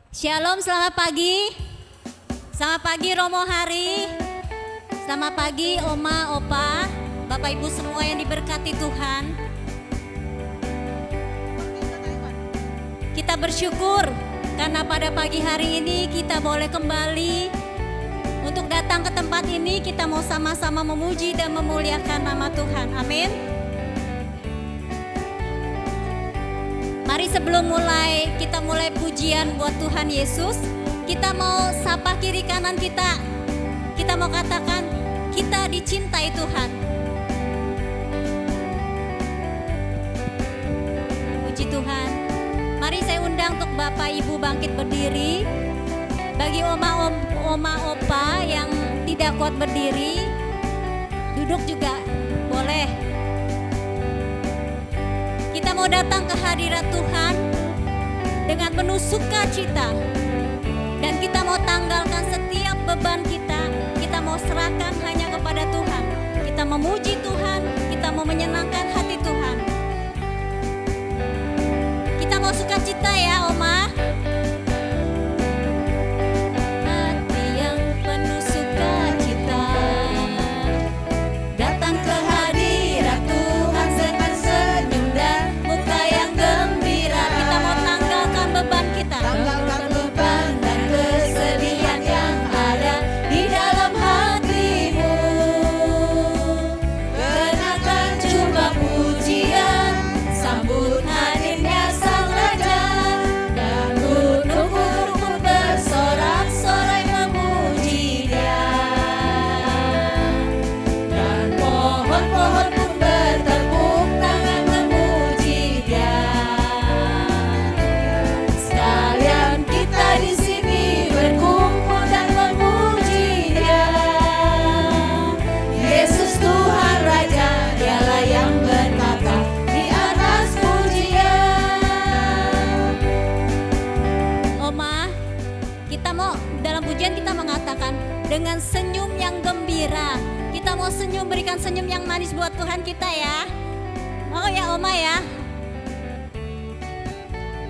Shalom, selamat pagi. Selamat pagi Romo Hari. Selamat pagi Oma, Opa, Bapak Ibu semua yang diberkati Tuhan. Kita bersyukur karena pada pagi hari ini kita boleh kembali untuk datang ke tempat ini. Kita mau sama-sama memuji dan memuliakan nama Tuhan. Amin. Mari sebelum kita mulai pujian buat Tuhan Yesus, kita mau sapa kiri kanan kita. Kita mau katakan, kita dicintai Tuhan. Puji Tuhan. Mari saya undang untuk Bapak Ibu bangkit berdiri. Bagi oma opa yang tidak kuat berdiri, duduk juga boleh. Kita mau datang ke hadirat Tuhan dengan penuh sukacita. Dan kita mau tanggalkan setiap beban kita. Kita mau serahkan hanya kepada Tuhan. Kita memuji Tuhan, kita mau menyenangkan hati Tuhan. Kita mau sukacita ya Oma. Hati yang penuh sukacita, datang ke hadirat Tuhan dengan senyum dan muka yang gembira. Kita mau tanggalkan beban kita. Tanggalkan beban dan kesedihan yang ada di dalam hatimu. Kenakan jubah pujian, sambut hadirnya Sang Raja. Dan gunung-gunung pun bersorak-sorai memuji Dia. Dan pohon-pohon pun bertepuk tangan memuji Dia. Sekalian kita di sini berkumpul dan memuji Dia. Yesus Tuhan Raja, Dialah yang berkata di atas pujian. Oma, kita mau dalam pujian kita mengatakan dengan senyum yang gembira. Kita mau senyum, berikan senyum yang manis buat Tuhan kita ya. Mau ya Oma ya.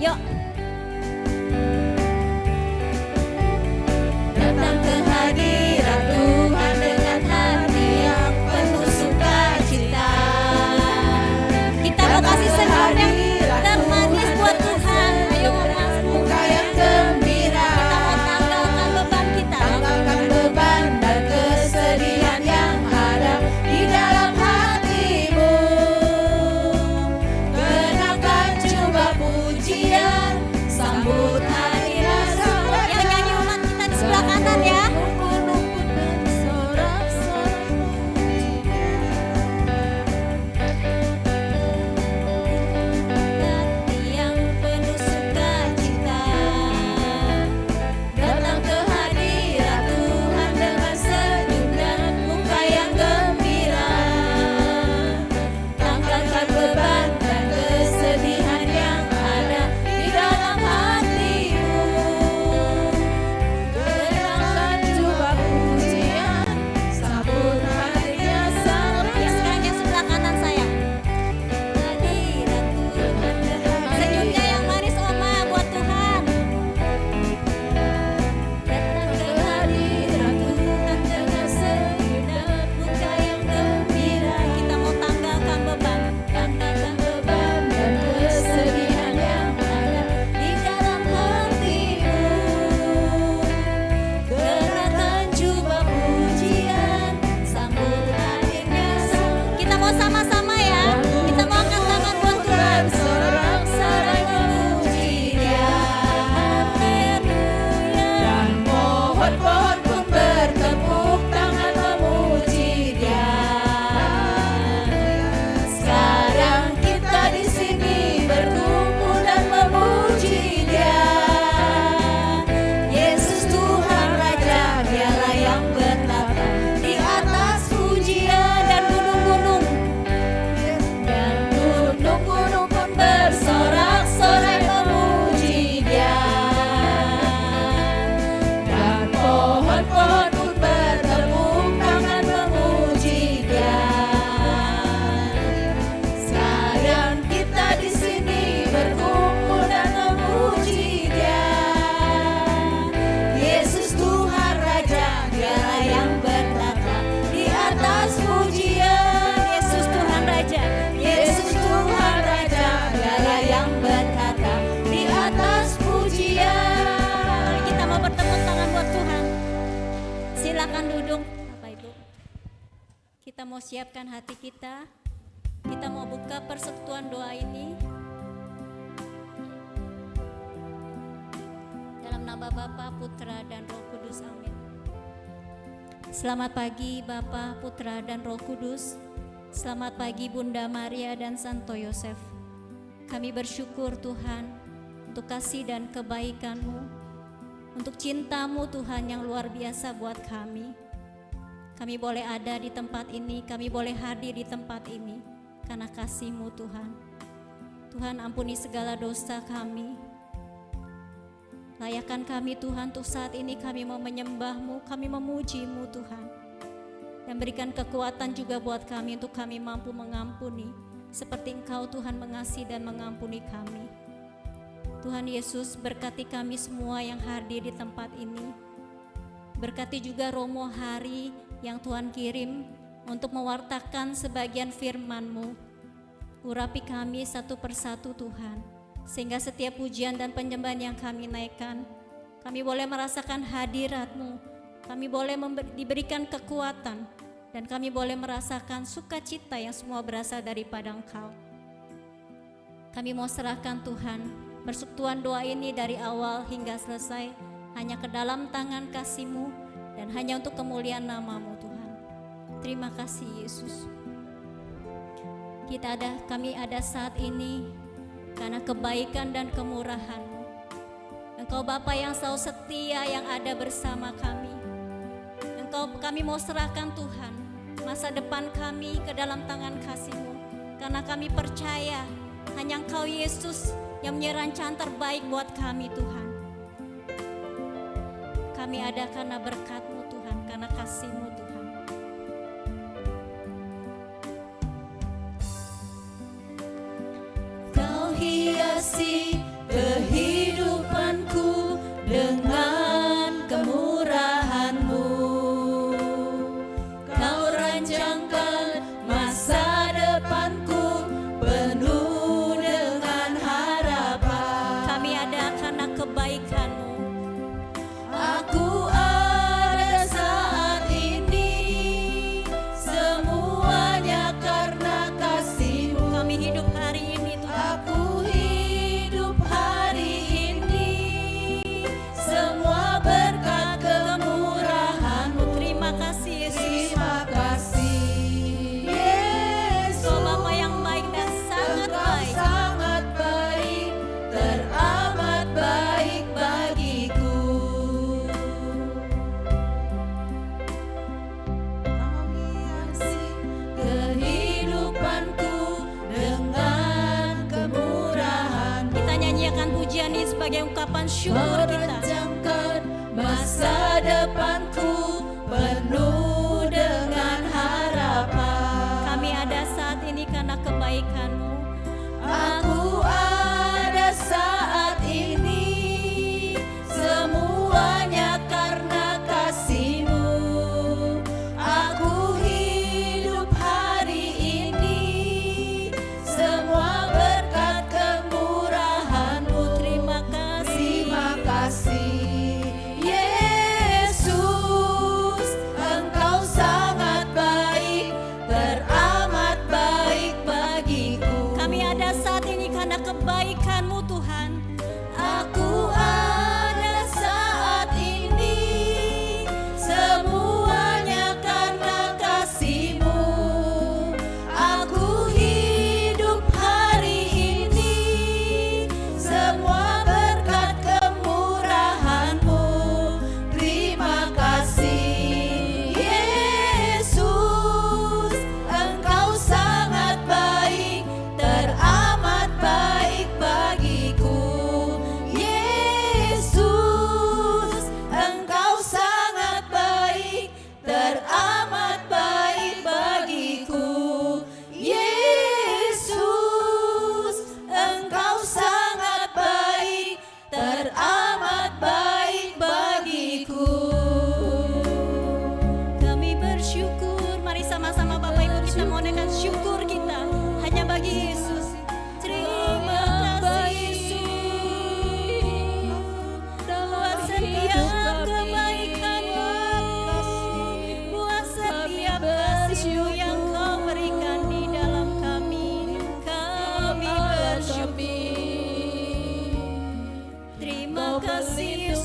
Yuk. Datang ke hadirat Tuhan dengan hati yang penuh sukacita. Kita mau kasih senyum yang termanis buat Tuhan. Ayo Mas, muka yang gembira. Kita mau tanggalkan beban kita. Tanggalkan beban dan kesedihan yang ada di dalam hatimu. Kenakan jubah pujian, Kita mau siapkan hati kita. Kita mau buka persekutuan doa ini. Dalam nama Bapa, Putra, dan Roh Kudus. Amin. Selamat pagi Bapa, Putra, dan Roh Kudus. Selamat pagi Bunda Maria dan Santo Yosef. Kami bersyukur Tuhan untuk kasih dan kebaikan-Mu, untuk cinta-Mu Tuhan yang luar biasa buat kami. Kami boleh ada di tempat ini, kami boleh hadir di tempat ini karena kasih-Mu Tuhan. Tuhan, ampuni segala dosa kami. Layakkan kami Tuhan untuk saat ini kami mau menyembah-Mu, kami memuji-Mu Tuhan. Dan berikan kekuatan juga buat kami untuk kami mampu mengampuni seperti Engkau Tuhan mengasihi dan mengampuni kami. Tuhan Yesus, berkati kami semua yang hadir di tempat ini. Berkati juga Romo Hari yang Tuhan kirim untuk mewartakan sebagian firman-Mu. Urapi kami satu persatu Tuhan, sehingga setiap pujian dan penyembahan yang kami naikkan, kami boleh merasakan hadirat-Mu, kami boleh diberikan kekuatan, dan kami boleh merasakan sukacita yang semua berasal daripada Engkau. Kami mau serahkan Tuhan persekutuan doa ini dari awal hingga selesai hanya ke dalam tangan kasih-Mu dan hanya untuk kemuliaan nama-Mu Tuhan. Terima kasih Yesus. Kami ada saat ini karena kebaikan dan kemurahan-Mu. Engkau Bapa yang selalu setia yang ada bersama kami. Kami mau serahkan Tuhan masa depan kami ke dalam tangan kasih-Mu, karena kami percaya hanya Engkau Yesus yang punya rencana terbaik buat kami Tuhan. Kami ada karena berkat-Mu Tuhan, karena kasih-Mu Tuhan. Kau hiasi kehidupanku dengan kemurahan-Mu. Kau rancangkan masa depanku penuh dengan harapan. Kami ada karena kebaikan-Mu. Aku ada saat ini, semuanya karena kasih-Mu. Kami hidup hari ini Tuhan. Aku hidup hari ini, semua berkat kemurahan-Mu. Terima kasih Yesus. Terima kasih Yesus. Kau Bapa yang baik dan sangat baik. Sangat baik, teramat baik bagiku. Kehidupanku dengan kemurahan. Kita nyanyikan pujian ini sebagai ungkapan syukur kita. Merancangkan masa depanku penuh dengan harapan. Kami ada saat ini karena kebaikan-Mu. Aku ada saat ini, semuanya karena kasih-Mu. Aku hidup hari ini, semua berkat kemurahan-Mu. Terima kasih. Terima kasih Yesus, Engkau sangat baik, teramat baik bagiku. Kami ada saat ini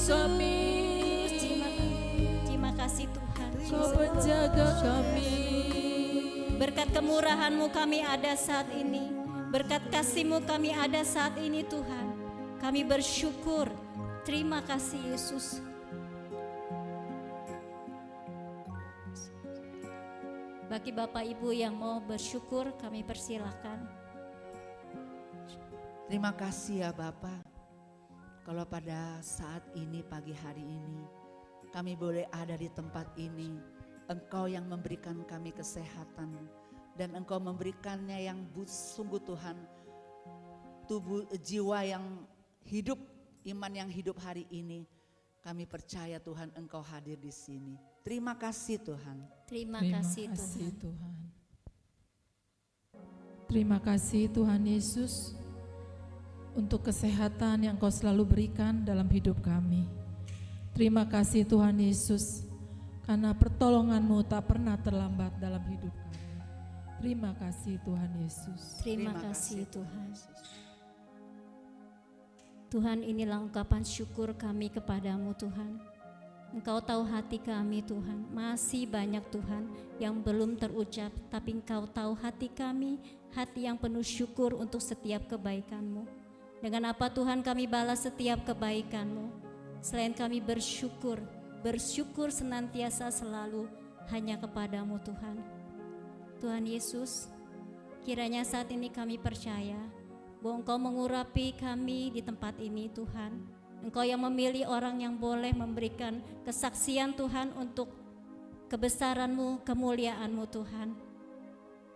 kami. Terima kasih Tuhan. Kau penjaga kami. Berkat kemurahan-Mu kami ada saat ini. Berkat kasih-Mu kami ada saat ini Tuhan. Kami bersyukur. Terima kasih Yesus. Bagi Bapak Ibu yang mau bersyukur, kami persilakan. Terima kasih ya Bapak. Kalau pada saat ini, pagi hari ini, kami boleh ada di tempat ini. Engkau yang memberikan kami kesehatan. Dan Engkau memberikannya yang sungguh Tuhan. Tubuh, jiwa yang hidup, iman yang hidup hari ini. Kami percaya Tuhan Engkau hadir di sini. Terima kasih Tuhan. Terima kasih Tuhan. Terima kasih Tuhan Yesus untuk kesehatan yang Kau selalu berikan dalam hidup kami. Terima kasih Tuhan Yesus karena pertolongan-Mu tak pernah terlambat dalam hidup kami. Terima kasih Tuhan Yesus. Terima kasih Tuhan. Tuhan, inilah ungkapan syukur kami kepadamu Tuhan. Engkau tahu hati kami Tuhan, masih banyak Tuhan yang belum terucap, tapi Engkau tahu hati kami, hati yang penuh syukur untuk setiap kebaikan-Mu. Dengan apa Tuhan kami balas setiap kebaikan-Mu? Selain kami bersyukur senantiasa selalu hanya kepadamu Tuhan. Tuhan Yesus, kiranya saat ini kami percaya bahwa Engkau mengurapi kami di tempat ini Tuhan. Engkau yang memilih orang yang boleh memberikan kesaksian Tuhan untuk kebesaran-Mu, kemuliaan-Mu Tuhan.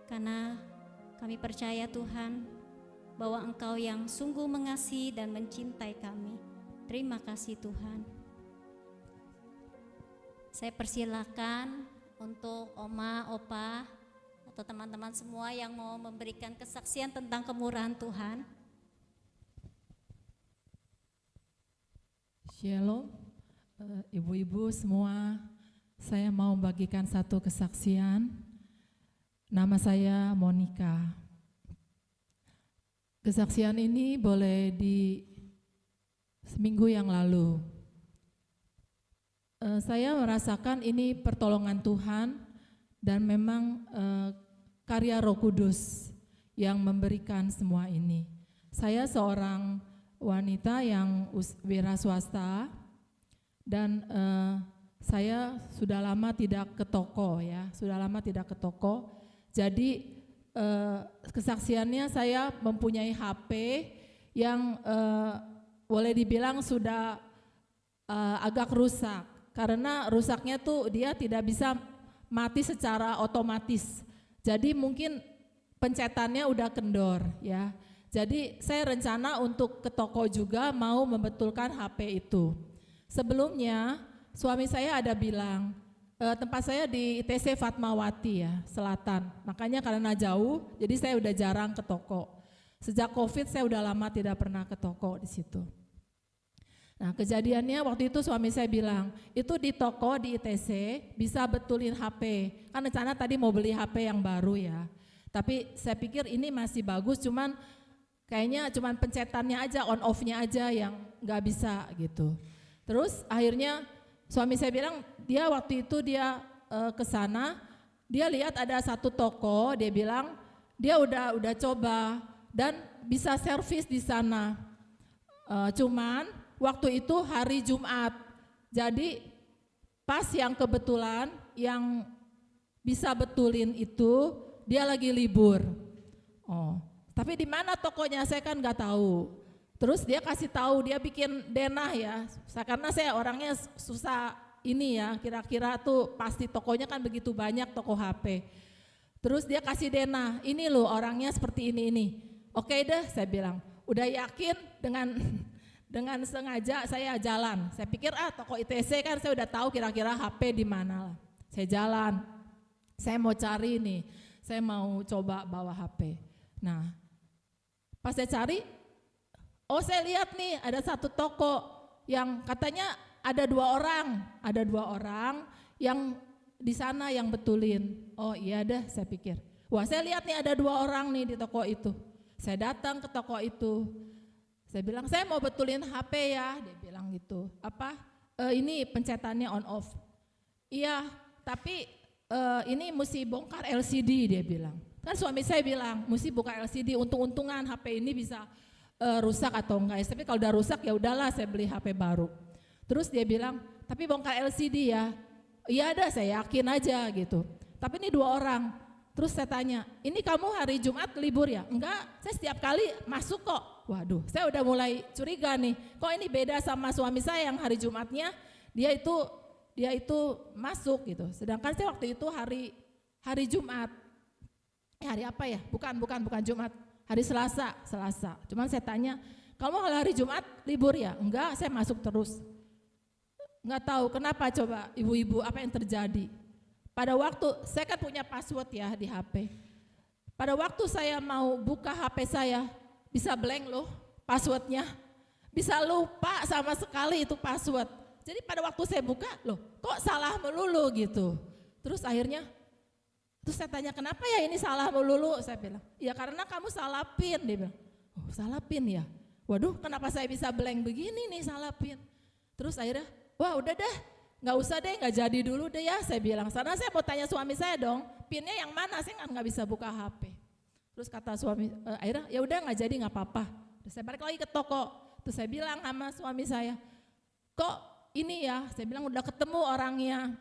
Karena kami percaya Tuhan bahwa Engkau yang sungguh mengasihi dan mencintai kami. Terima kasih Tuhan. Saya persilakan untuk Oma, Opa, atau teman-teman semua yang mau memberikan kesaksian tentang kemurahan Tuhan. Shalom, ibu-ibu semua, saya mau membagikan satu kesaksian. Nama saya Monica. Kesaksian ini boleh di seminggu yang lalu. Saya merasakan ini pertolongan Tuhan dan memang karya Roh Kudus yang memberikan semua ini. Saya seorang wanita yang wira swasta dan saya sudah lama tidak ke toko ya, Jadi kesaksiannya saya mempunyai HP yang boleh dibilang sudah agak rusak karena rusaknya tuh dia tidak bisa mati secara otomatis. Jadi mungkin pencetannya udah kendor ya. Jadi saya rencana untuk ke toko juga mau membetulkan HP itu. Sebelumnya suami saya ada bilang, tempat saya di ITC Fatmawati ya, Selatan. Makanya karena jauh, jadi saya udah jarang ke toko. Sejak COVID saya udah lama tidak pernah ke toko di situ. Nah kejadiannya waktu itu suami saya bilang, itu di toko di ITC bisa betulin HP. Kan rencana tadi mau beli HP yang baru ya. Tapi saya pikir ini masih bagus, kayaknya cuman pencetannya aja, on off-nya aja yang nggak bisa gitu. Terus akhirnya suami saya bilang dia waktu itu dia ke sana, dia lihat ada satu toko, dia bilang dia udah coba dan bisa servis di sana. Cuman waktu itu hari Jumat, jadi pas yang kebetulan yang bisa betulin itu dia lagi libur. Tapi di mana tokonya saya kan nggak tahu. Terus dia kasih tahu, dia bikin denah ya. Karena saya orangnya susah ini ya, kira-kira tuh pasti tokonya kan begitu banyak toko HP. Terus dia kasih denah, ini loh orangnya seperti ini. Oke deh saya bilang, udah yakin dengan sengaja saya jalan. Saya pikir toko ITC kan saya udah tahu kira-kira HP di mana lah. Saya jalan, saya mau cari nih, saya mau coba bawa HP. Nah, pas saya cari, saya lihat nih ada satu toko yang katanya ada dua orang yang di sana yang betulin. Oh iya deh saya pikir. Wah saya lihat nih ada dua orang nih di toko itu. Saya datang ke toko itu. Saya bilang, saya mau betulin HP ya, dia bilang gitu. Ini pencetannya on off. Iya, tapi ini mesti bongkar LCD, dia bilang. Kan suami saya bilang, mesti buka LCD, untung-untungan HP ini bisa rusak atau enggak. Tapi kalau udah rusak ya udahlah, saya beli HP baru. Terus dia bilang, tapi bongkar LCD ya. Iya ada, saya yakin aja gitu. Tapi ini 2 orang. Terus saya tanya, ini kamu hari Jumat libur ya? Enggak, saya setiap kali masuk kok. Waduh, saya udah mulai curiga nih. Kok ini beda sama suami saya yang hari Jumatnya dia itu masuk gitu. Sedangkan saya waktu itu hari Jumat. Hari apa ya? Bukan Jumat. Hari Selasa. Cuman saya tanya, kamu kalau hari Jumat libur ya? Enggak, saya masuk terus. Enggak tahu kenapa, coba ibu-ibu apa yang terjadi. Pada waktu, saya kan punya password ya di HP. Pada waktu saya mau buka HP saya, bisa blank loh passwordnya. Bisa lupa sama sekali itu password. Jadi pada waktu saya buka, loh kok salah melulu gitu. Terus akhirnya, saya tanya kenapa ya ini salah melulu? Saya bilang, ya karena kamu salah PIN. Dia bilang, oh salah PIN ya? Waduh kenapa saya bisa blank begini nih salah PIN? Terus akhirnya, wah udah deh. Nggak usah deh, nggak jadi dulu deh ya, saya bilang. Karena saya mau tanya suami saya dong, pinnya yang mana, saya nggak bisa buka HP. Terus kata suami, akhirnya ya udah nggak jadi nggak apa-apa. Terus saya balik lagi ke toko, terus saya bilang sama suami saya, kok ini ya, saya bilang udah ketemu orangnya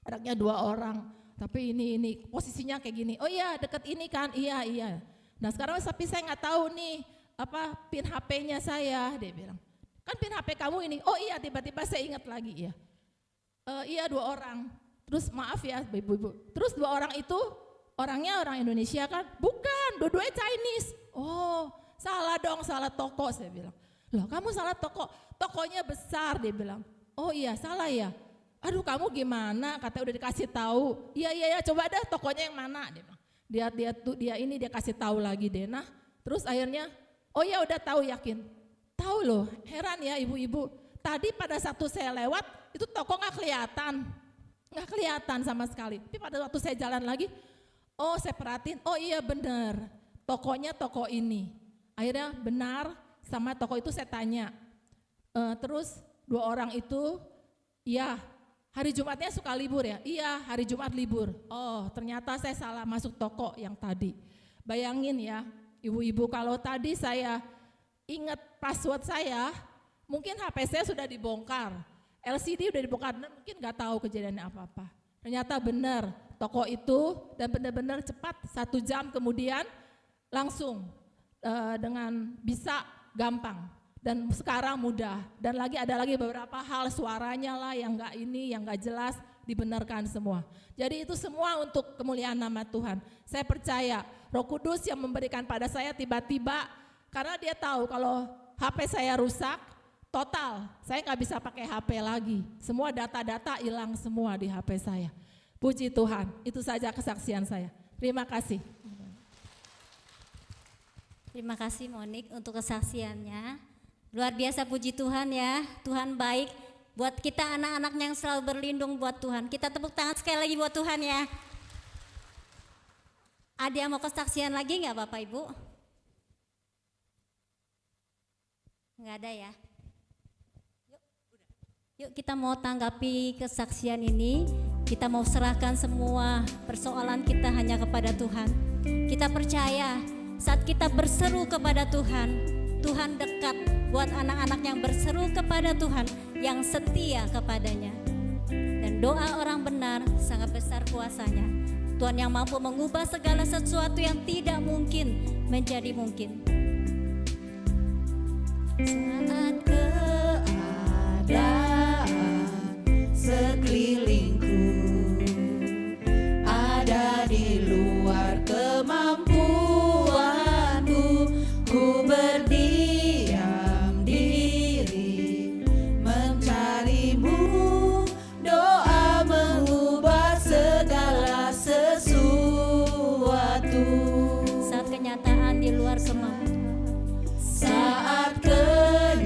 2 orang, tapi ini posisinya kayak gini. Oh iya deket ini kan, iya. Nah sekarang tapi saya nggak tahu nih pin HP-nya saya, dia bilang. Kan pin HP kamu ini, oh iya tiba-tiba saya ingat lagi ya. Iya 2 orang, terus maaf ya ibu-ibu, terus 2 orang itu orangnya orang Indonesia kan? Bukan, dua-duanya Chinese. Oh salah dong, salah toko, saya bilang. Loh kamu salah toko, tokonya besar, dia bilang. Oh iya salah ya, aduh kamu gimana, katanya udah dikasih tahu. Iya coba deh tokonya yang mana, dia bilang. Dia kasih tahu lagi deh. Nah terus akhirnya, oh ya udah tahu, yakin. Tahu loh, heran ya ibu-ibu. Tadi pada satu saya lewat, itu toko nggak kelihatan sama sekali. Tapi pada waktu saya jalan lagi, oh saya perhatiin, oh iya benar, tokonya toko ini. Akhirnya benar, sama toko itu saya tanya. Terus 2 orang itu, ya hari Jumatnya suka libur ya? Iya hari Jumat libur. Oh ternyata saya salah masuk toko yang tadi. Bayangin ya ibu-ibu, kalau tadi saya ingat password saya, mungkin HP saya sudah dibongkar, LCD udah dibongkar, mungkin nggak tahu kejadiannya apa-apa. Ternyata benar toko itu, dan benar-benar cepat 1 jam kemudian langsung dengan bisa gampang, dan sekarang mudah. Dan ada lagi beberapa hal suaranya lah yang nggak jelas dibenarkan semua. Jadi itu semua untuk kemuliaan nama Tuhan. Saya percaya Roh Kudus yang memberikan pada saya tiba-tiba, karena dia tahu kalau HP saya rusak, total, saya nggak bisa pakai HP lagi. Semua data-data hilang semua di HP saya. Puji Tuhan, itu saja kesaksian saya. Terima kasih. Terima kasih Monik untuk kesaksiannya. Luar biasa, puji Tuhan ya. Tuhan baik buat kita anak-anaknya yang selalu berlindung buat Tuhan. Kita tepuk tangan sekali lagi buat Tuhan ya. Ada yang mau kesaksian lagi nggak Bapak Ibu? Nggak ada ya. Yuk kita mau tanggapi kesaksian ini. Kita mau serahkan semua persoalan kita hanya kepada Tuhan. Kita percaya saat kita berseru kepada Tuhan, Tuhan dekat buat anak-anak yang berseru kepada Tuhan, yang setia kepadanya. Dan doa orang benar sangat besar kuasanya. Tuhan yang mampu mengubah segala sesuatu yang tidak mungkin menjadi mungkin. Saat keadaan sekelilingku ada di luar kemampuanku, ku berdiam diri mencarimu. Doa mengubah segala sesuatu. Saat kenyataan di luar kemampuan. Saat kenyataan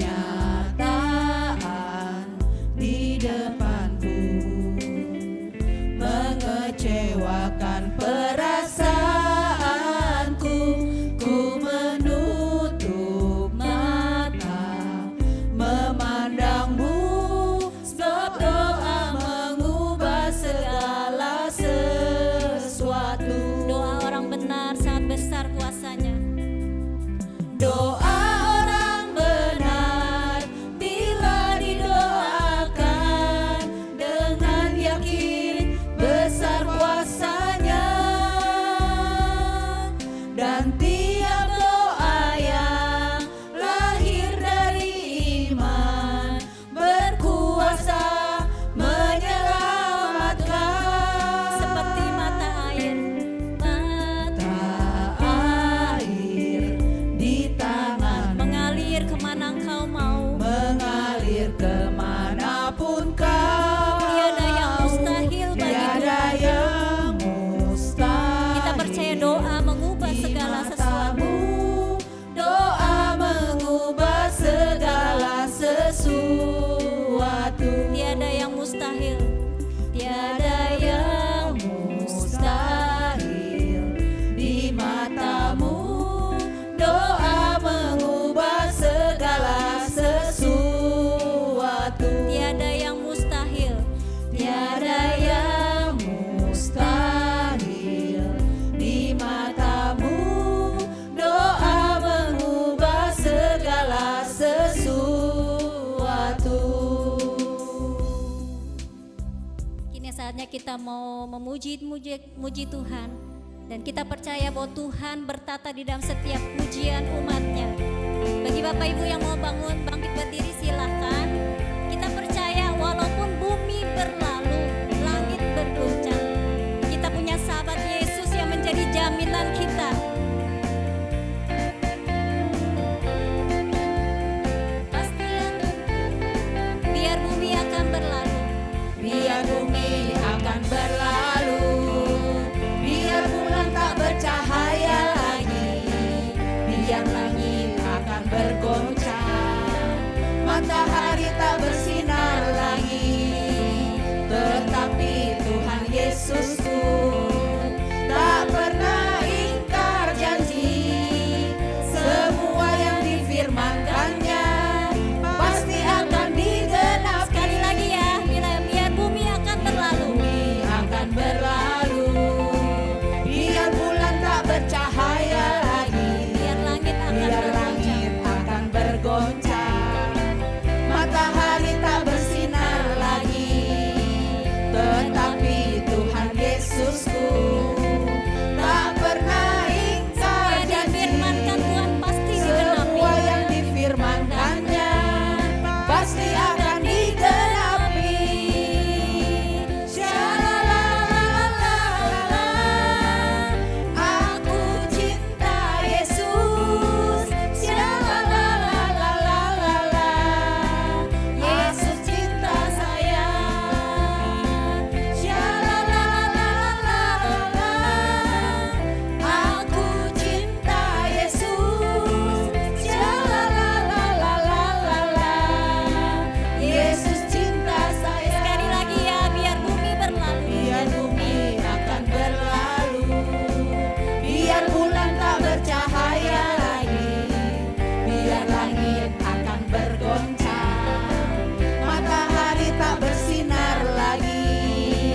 tiada yang mustahil, tiada yang mustahil di matamu. Doa mengubah segala sesuatu. Tiada yang mustahil, tiada yang mustahil di matamu. Doa mengubah segala sesuatu. Kini saatnya kita mau memuji Tuhan. Dan kita percaya bahwa Tuhan bertata di dalam setiap pujian umatnya. Bagi Bapak Ibu yang mau bangkit berdiri silahkan. Kita percaya walaupun bumi berlalu, langit berguncang, kita punya sahabat Yesus yang menjadi jaminan kita. Pasti biar bumi akan berlalu, biar bumi akan berlalu, biar bulan tak bercahaya lagi, biar langit akan bergoncang, matahari tak bersinar lagi, tetapi Tuhan Yesusku tak pernah ingkar janji. Semua yang difirmankannya pasti akan digenapi. Sekali lagi ya, biar bumi akan berlalu, bumi akan berlalu, biar bulan tak bercahaya lagi, biar langit akan bergoncang, matahari tak bersinar lagi, tetapi Tuhan Yesusku tak pernah ingkar janji. Tuhan pasti semua yang difirmankannya pasti akan digenapi. Shalalalalala, aku cinta Yesus. Shalalalalala, Yesus cinta saya. Shalalalalala, aku cinta Yesus. Shalalalalala, Yesus cinta saya. Sekali lagi ya, biar bumi berlalu, biar bumi akan berlalu, biar bulan tak bercahaya lagi, biar langit akan bergoncang, matahari tak bersinar lagi,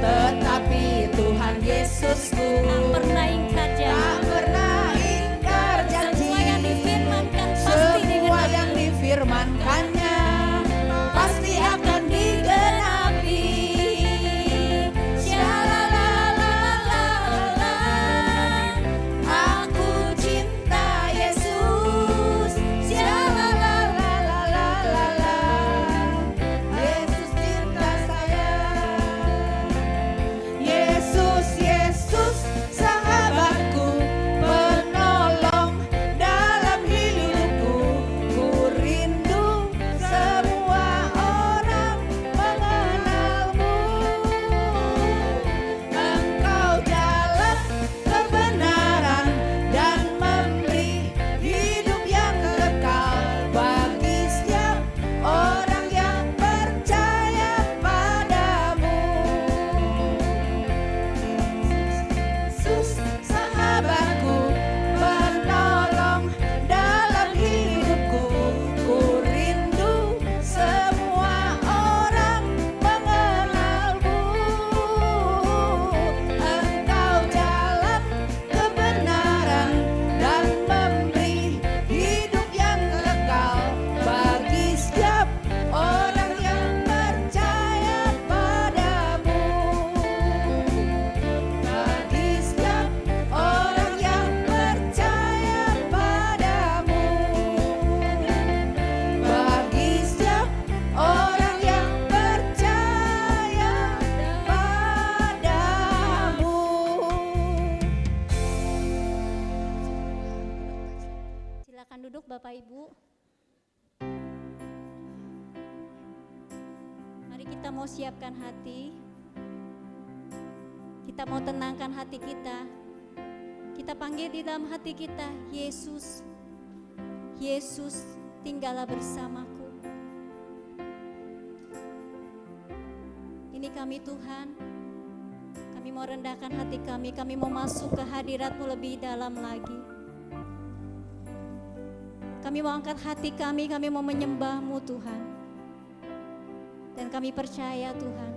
tetapi Tuhan Yesusku tak pernah ingkar janji. Semua yang difirmankan pasti digenapi. Yang difirmankannya pasti akan digenapi. Shalalalalala, aku cinta Yesus. Shalalalalala, Yesus cinta saya. Yesus, Yesus, sahabatku, penolong dalam hidupku. Ku rindu semua orang mengenalmu. Engkau jalan kebenaran dan memberi hidup yang kekal bagi setiap orang yang percaya padamu. Yesus, sahabatku, penolong dalam hidupku. Ku rindu semua orang mengenalmu. Engkau jalan kebenaran dan memberi hidup yang kekal bagi setiap orang yang percaya padamu. Bagi setiap orang yang percaya padamu. Bagi setiap orang yang percaya padamu. Silakan duduk Bapak Ibu. Mari kita mau siapkan hati. Kita mau tenangkan hati kita. Kita panggil di dalam hati kita, Yesus. Yesus, tinggallah bersamaku. ini kami Tuhan, kami mau rendahkan hati kami mau masuk ke hadirat-Mu lebih dalam lagi. Kami mau angkat hati kami mau menyembah-Mu Tuhan. Dan kami percaya Tuhan,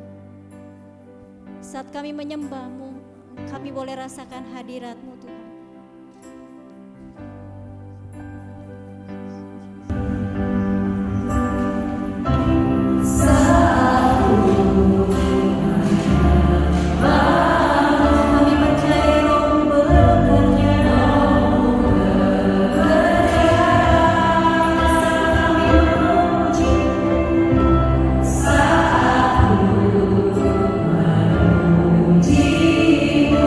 saat kami menyembah-Mu, kami boleh rasakan hadirat-Mu Tuhan. Jiwa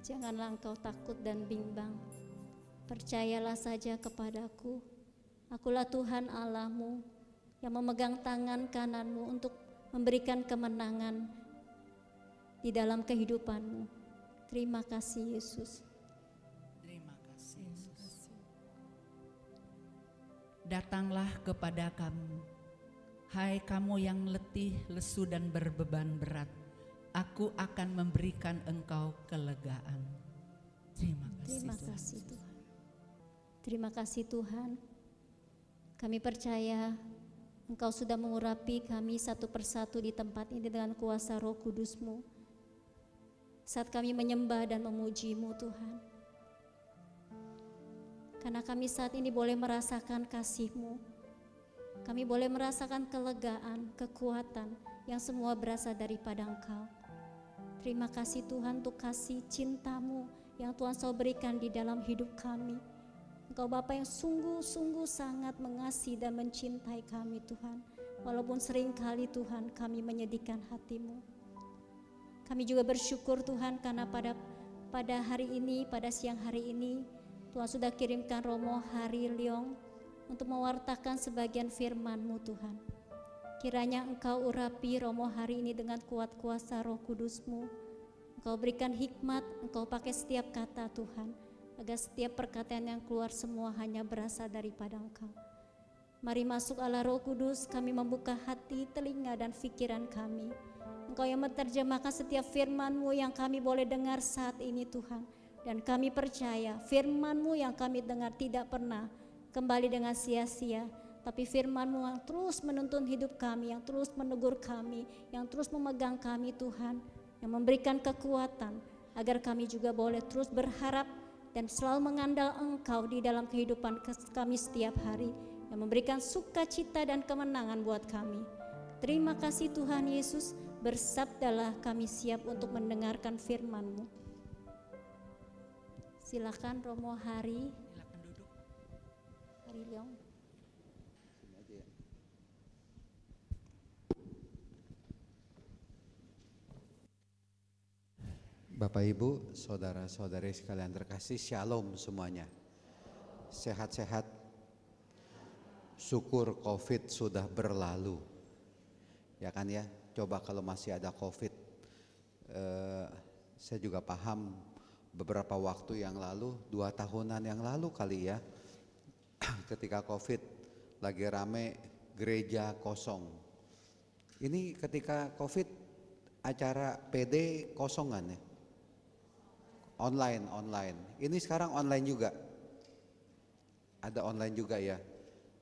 Janganlah engkau takut dan bimbang. Percayalah saja kepadaku. Akulah Tuhan Allahmu yang memegang tangan kananmu untuk memberikan kemenangan di dalam kehidupanmu. Terima kasih Yesus. Terima kasih Yesus. Datanglah kepada kami, hai kamu yang letih, lesu dan berbeban berat. Aku akan memberikan engkau kelegaan. Terima kasih, Terima Tuhan. kasih Tuhan. Terima kasih Tuhan. Kami percaya Engkau sudah mengurapi kami satu persatu di tempat ini dengan kuasa Roh Kudus-Mu. Saat kami menyembah dan memuji-Mu Tuhan. Karena kami saat ini boleh merasakan kasih-Mu. Kami boleh merasakan kelegaan, kekuatan yang semua berasal daripada Engkau. Terima kasih Tuhan untuk kasih cinta-Mu yang Tuhan selalu berikan di dalam hidup kami. Engkau Bapa yang sungguh-sungguh sangat mengasihi dan mencintai kami Tuhan. Walaupun seringkali Tuhan kami menyedihkan hati-Mu. Kami juga bersyukur Tuhan karena pada hari ini, pada siang hari ini Tuhan sudah kirimkan Romo Hari Leong untuk mewartakan sebagian firman-Mu Tuhan. Kiranya Engkau urapi Romo hari ini dengan kuat kuasa Roh Kudus-Mu. Engkau berikan hikmat, Engkau pakai setiap kata Tuhan, agar setiap perkataan yang keluar semua hanya berasal daripada Engkau. Mari masuk Allah Roh Kudus, kami membuka hati, telinga dan pikiran kami. Engkau yang menerjemahkan setiap firman-Mu yang kami boleh dengar saat ini Tuhan. Dan kami percaya firman-Mu yang kami dengar tidak pernah kembali dengan sia-sia. Tapi firman-Mu yang terus menuntun hidup kami, yang terus menegur kami, yang terus memegang kami Tuhan. Yang memberikan kekuatan agar kami juga boleh terus berharap dan selalu mengandal Engkau di dalam kehidupan kami setiap hari, yang memberikan sukacita dan kemenangan buat kami. Terima kasih Tuhan Yesus, bersabdalah kami siap untuk mendengarkan firman-Mu. Silakan Romo Hari. Silakan duduk. Hari Leong. Bapak Ibu, saudara-saudari sekalian terkasih, shalom semuanya. Sehat-sehat. Syukur COVID sudah berlalu. Ya kan ya, coba kalau masih ada COVID. Saya juga paham beberapa waktu yang lalu, 2 tahunan yang lalu kali ya, ketika COVID lagi rame, gereja kosong. Ini ketika COVID acara PD kosongan ya? Online. Ini sekarang online juga. Ada online juga ya?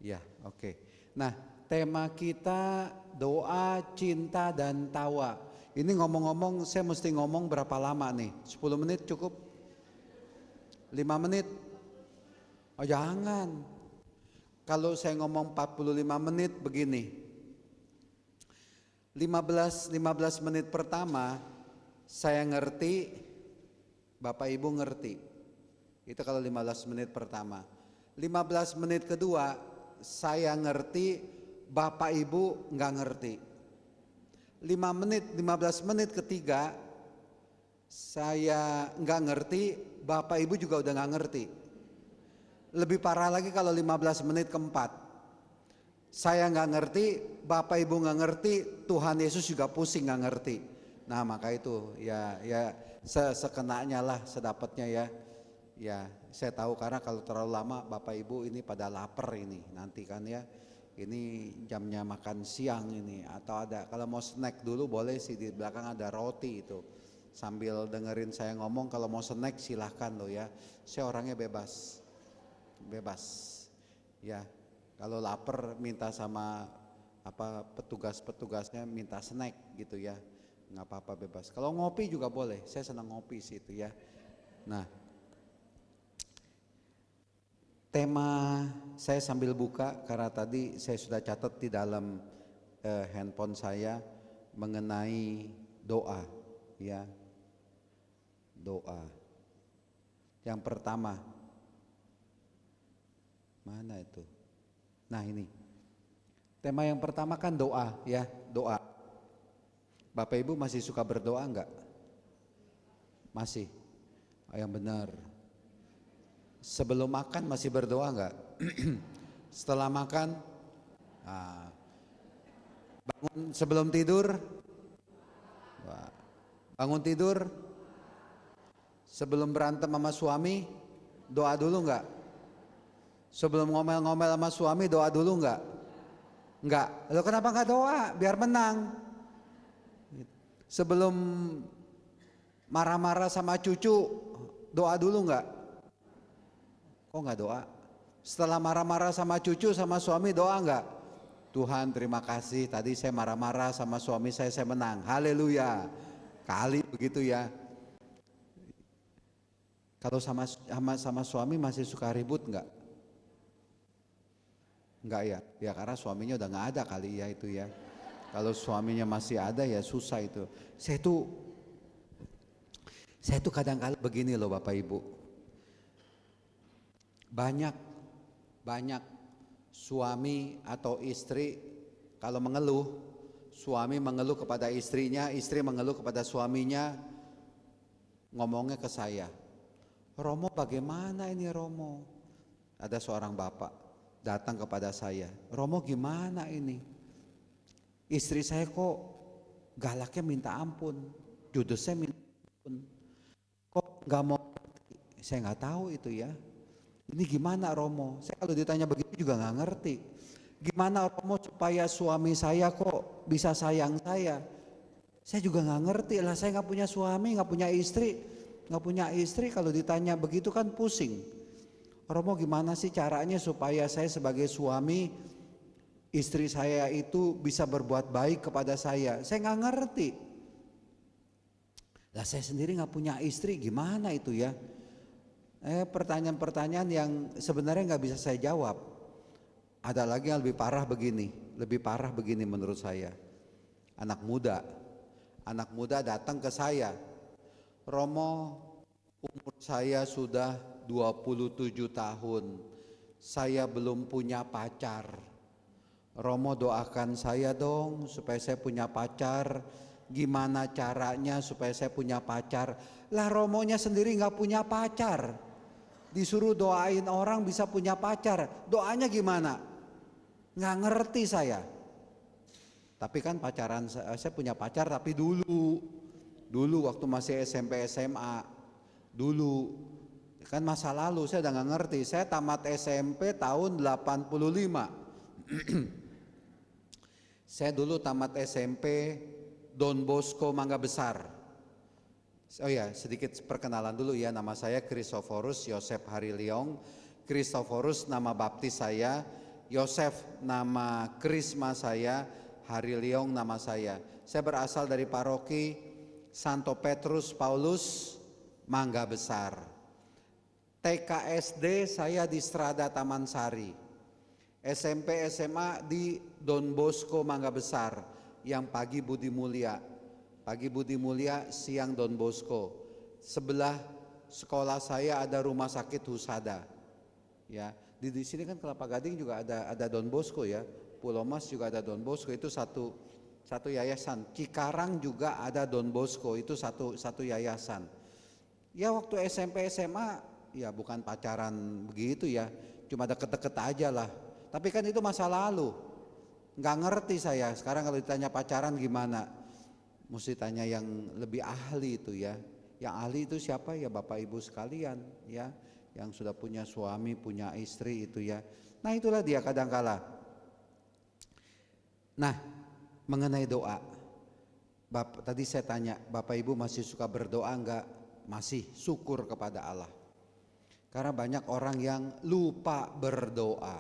Ya, oke. Nah, tema kita doa, cinta, dan tawa. Ini ngomong-ngomong, saya mesti ngomong berapa lama nih? 10 menit cukup? 5 menit? Oh jangan. Kalau saya ngomong 45 menit begini. 15 menit pertama saya ngerti, Bapak Ibu ngerti. Itu kalau 15 menit pertama. 15 menit kedua saya ngerti, Bapak Ibu nggak ngerti. 15 menit ketiga saya nggak ngerti, Bapak Ibu juga udah nggak ngerti. Lebih parah lagi kalau 15 menit keempat. Saya nggak ngerti, Bapak Ibu nggak ngerti, Tuhan Yesus juga pusing nggak ngerti. Nah maka itu ya sekenanya lah, sedapatnya ya. Ya saya tahu karena kalau terlalu lama Bapak Ibu ini pada lapar ini nanti kan ya. Ini jamnya makan siang ini, atau ada kalau mau snack dulu boleh sih, di belakang ada roti itu. Sambil dengerin saya ngomong, kalau mau snack silahkan loh ya. Saya orangnya bebas. Ya. Kalau lapar minta sama petugasnya minta snack gitu ya, nggak apa-apa, bebas. Kalau ngopi juga boleh, saya senang ngopi sih itu ya. Nah, tema saya sambil buka karena tadi saya sudah catat di dalam handphone saya mengenai doa ya, doa. Yang pertama, mana itu? Nah ini, tema yang pertama kan doa ya, doa. Bapak Ibu masih suka berdoa enggak? Masih. Yang benar. Sebelum makan masih berdoa enggak? Setelah makan, bangun sebelum tidur, bangun tidur, sebelum berantem sama suami, doa dulu enggak? Sebelum ngomel-ngomel sama suami, doa dulu enggak? Enggak. Lalu kenapa enggak doa? Biar menang. Sebelum marah-marah sama cucu, doa dulu enggak? Kok enggak doa? Setelah marah-marah sama cucu, sama suami, doa enggak? Tuhan terima kasih, tadi saya marah-marah sama suami saya menang. Haleluya. Kali begitu ya. Kalau sama suami masih suka ribut enggak? Enggak ya? Ya karena suaminya udah enggak ada kali ya itu ya. Kalau suaminya masih ada ya susah itu. Saya tuh kadang-kadang begini loh Bapak Ibu. Banyak suami atau istri kalau mengeluh, suami mengeluh kepada istrinya, istri mengeluh kepada suaminya, ngomongnya ke saya. Romo bagaimana ini Romo? Ada seorang bapak datang kepada saya. Romo gimana ini? Istri saya kok galaknya minta ampun, judesnya minta ampun. Kok nggak mau? Saya nggak tahu itu ya. Ini gimana Romo? Saya kalau ditanya begitu juga nggak ngerti. Gimana Romo supaya suami saya kok bisa sayang saya? Saya juga nggak ngerti lah. Saya nggak punya suami, nggak punya istri, kalau ditanya begitu kan pusing. Romo gimana sih caranya supaya saya sebagai suami, istri saya itu bisa berbuat baik kepada saya? Saya nggak ngerti. Lah saya sendiri nggak punya istri, gimana itu ya? Pertanyaan-pertanyaan yang sebenarnya nggak bisa saya jawab. Ada lagi yang lebih parah begini menurut saya. Anak muda datang ke saya. Romo, umur saya sudah 27 tahun. Saya belum punya pacar. Romo doakan saya dong supaya saya punya pacar. Gimana caranya supaya saya punya pacar? Lah Romonya sendiri nggak punya pacar. Disuruh doain orang bisa punya pacar. Doanya gimana? Nggak ngerti saya. Tapi kan pacaran, saya punya pacar tapi dulu waktu masih SMP SMA, dulu kan masa lalu saya udah nggak ngerti. Saya tamat SMP tahun 85. Saya dulu tamat SMP Don Bosco Mangga Besar. Oh ya, sedikit perkenalan dulu ya, nama saya Christophorus Yosef Hariliong. Christophorus nama baptis saya, Yosef nama krisma saya, Hariliong nama saya. Saya berasal dari paroki Santo Petrus Paulus Mangga Besar. TK SD saya di Strada Taman Sari. SMP SMA di Don Bosco Mangga Besar, yang pagi Budi Mulia, siang Don Bosco. Sebelah sekolah saya ada rumah sakit Husada. Ya, di sini kan Kelapa Gading juga ada Don Bosco ya. Pulau Mas juga ada Don Bosco, itu satu yayasan. Cikarang juga ada Don Bosco, itu satu yayasan. Ya waktu SMP SMA ya bukan pacaran begitu ya, cuma deket-deket aja lah. Tapi kan itu masa lalu. Nggak ngerti saya. Sekarang kalau ditanya pacaran gimana? Mesti tanya yang lebih ahli itu ya. Yang ahli itu siapa ya Bapak Ibu sekalian ya, yang sudah punya suami, punya istri itu ya. Nah itulah dia kadangkala. Nah mengenai doa, tadi saya tanya Bapak Ibu masih suka berdoa enggak? Masih, syukur kepada Allah. Karena banyak orang yang lupa berdoa.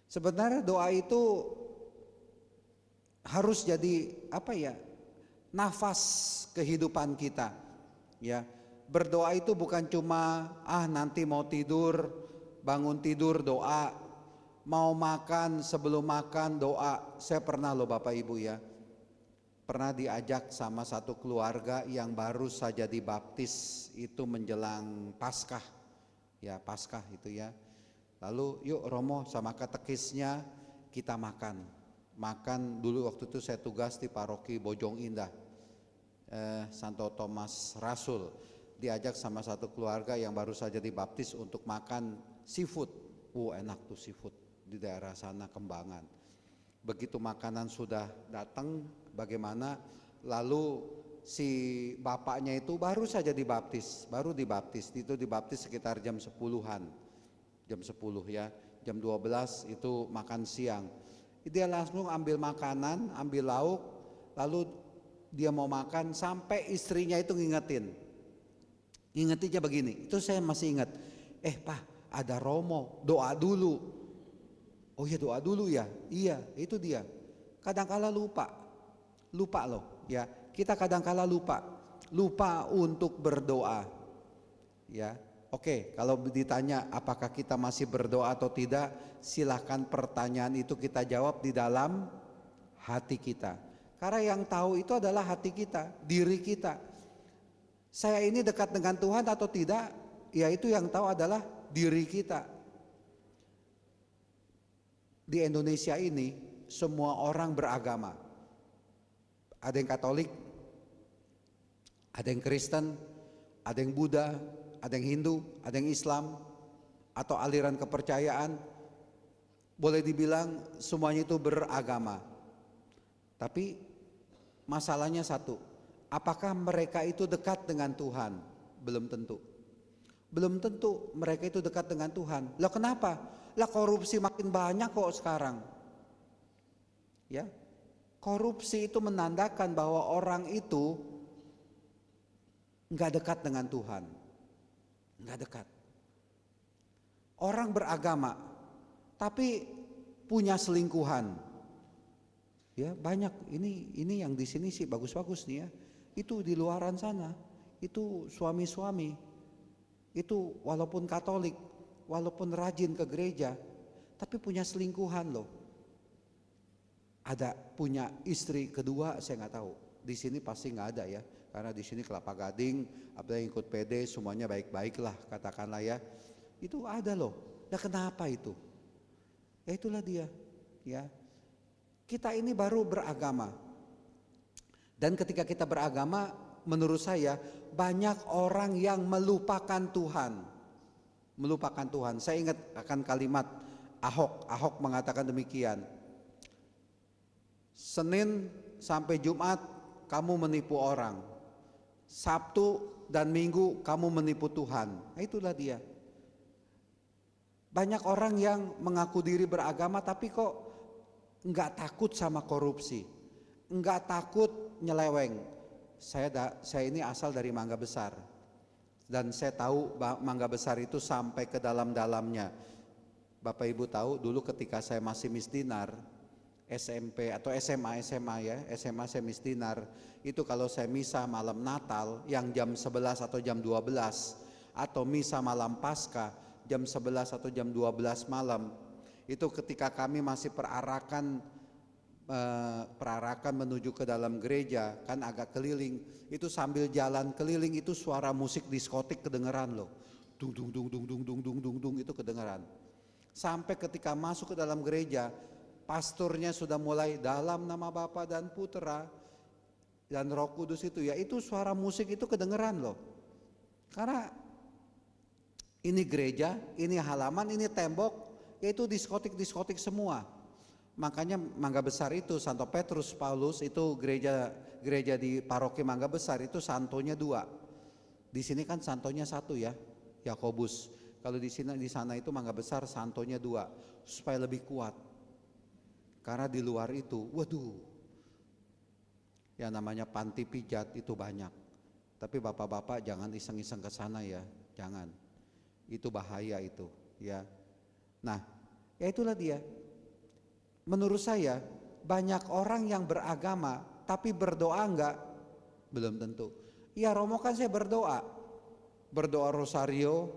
Sebenarnya doa itu harus jadi nafas kehidupan kita ya. Berdoa itu bukan cuma nanti mau tidur, bangun tidur doa, mau makan sebelum makan doa. Saya pernah loh Bapak Ibu ya, pernah diajak sama satu keluarga yang baru saja dibaptis itu menjelang Paskah ya, Paskah itu ya. Lalu yuk Romo sama katekisnya kita makan dulu. Waktu itu saya tugas di paroki Bojong Indah. Santo Thomas Rasul, diajak sama satu keluarga yang baru saja dibaptis untuk makan seafood. Enak tuh seafood di daerah sana Kembangan. Begitu makanan sudah datang, bagaimana? Lalu si bapaknya itu baru saja dibaptis, itu dibaptis sekitar jam 10-an, jam 10 ya, jam 12 itu makan siang. Dia langsung ambil makanan, ambil lauk, lalu dia mau makan sampai istrinya itu ngingetinnya begini, itu saya masih ingat, Pak ada Romo, doa dulu. Oh ya doa dulu ya, iya itu dia. Kadangkala lupa loh ya, kita kadangkala lupa untuk berdoa ya. Oke, kalau ditanya apakah kita masih berdoa atau tidak, silahkan pertanyaan itu kita jawab di dalam hati kita. Karena yang tahu itu adalah hati kita, diri kita. Saya ini dekat dengan Tuhan atau tidak, ya itu yang tahu adalah diri kita. Di Indonesia ini semua orang beragama. Ada yang Katolik, ada yang Kristen, ada yang Buddha, ada yang Hindu, ada yang Islam, atau aliran kepercayaan. Boleh dibilang semuanya itu beragama. Tapi masalahnya satu, apakah mereka itu dekat dengan Tuhan? Belum tentu. Belum tentu mereka itu dekat dengan Tuhan. Lah kenapa? Lah korupsi makin banyak kok sekarang. Ya. Korupsi itu menandakan bahwa orang itu enggak dekat dengan Tuhan. Enggak dekat. Orang beragama tapi punya selingkuhan. Ya, banyak. Ini yang di sini sih bagus-bagus nih ya. Itu di luaran sana, itu suami-suami. Itu walaupun Katolik, walaupun rajin ke gereja, tapi punya selingkuhan loh. Ada punya istri kedua, saya nggak tahu. Di sini pasti nggak ada ya, karena di sini Kelapa Gading, ada yang ikut PD, semuanya baik-baik lah katakanlah ya. Itu ada loh. Nah kenapa itu? Ya itulah dia. Ya, kita ini baru beragama. Dan ketika kita beragama, menurut saya banyak orang yang melupakan Tuhan. Melupakan Tuhan. Saya ingat akan kalimat Ahok mengatakan demikian. Senin sampai Jumat kamu menipu orang. Sabtu dan Minggu kamu menipu Tuhan. Nah, itulah dia. Banyak orang yang mengaku diri beragama tapi kok enggak takut sama korupsi. Enggak takut nyeleweng. Saya ini asal dari Mangga Besar. Dan saya tahu Mangga Besar itu sampai ke dalam-dalamnya. Bapak Ibu tahu dulu ketika saya masih misdinar, SMP atau SMA ya, SMA saya misdinar, itu kalau saya misa malam Natal yang jam 11 atau jam 12 atau misa malam Paskah jam 11 atau jam 12 malam, itu ketika kami masih perarakan menuju ke dalam gereja, kan agak keliling, itu sambil jalan keliling itu suara musik diskotik kedengeran loh, dung dung dung dung dung dung dung dung dung itu kedengeran. Sampai ketika masuk ke dalam gereja, pastornya sudah mulai dalam nama Bapa dan Putra dan Roh Kudus itu ya, itu suara musik itu kedengeran loh. Karena ini gereja, ini halaman, ini tembok, yaitu diskotik semua. Makanya Mangga Besar itu Santo Petrus Paulus itu gereja di paroki Mangga Besar itu santonya 2. Di sini kan santonya 1 ya, Yakobus. Kalau di sana itu Mangga Besar santonya 2 supaya lebih kuat. Karena di luar itu, waduh, yang namanya panti pijat itu banyak. Tapi bapak-bapak jangan iseng-iseng ke sana ya, jangan. Itu bahaya itu, ya. Nah, ya itulah dia. Menurut saya banyak orang yang beragama tapi berdoa enggak, belum tentu. Ya Romo kan saya berdoa rosario,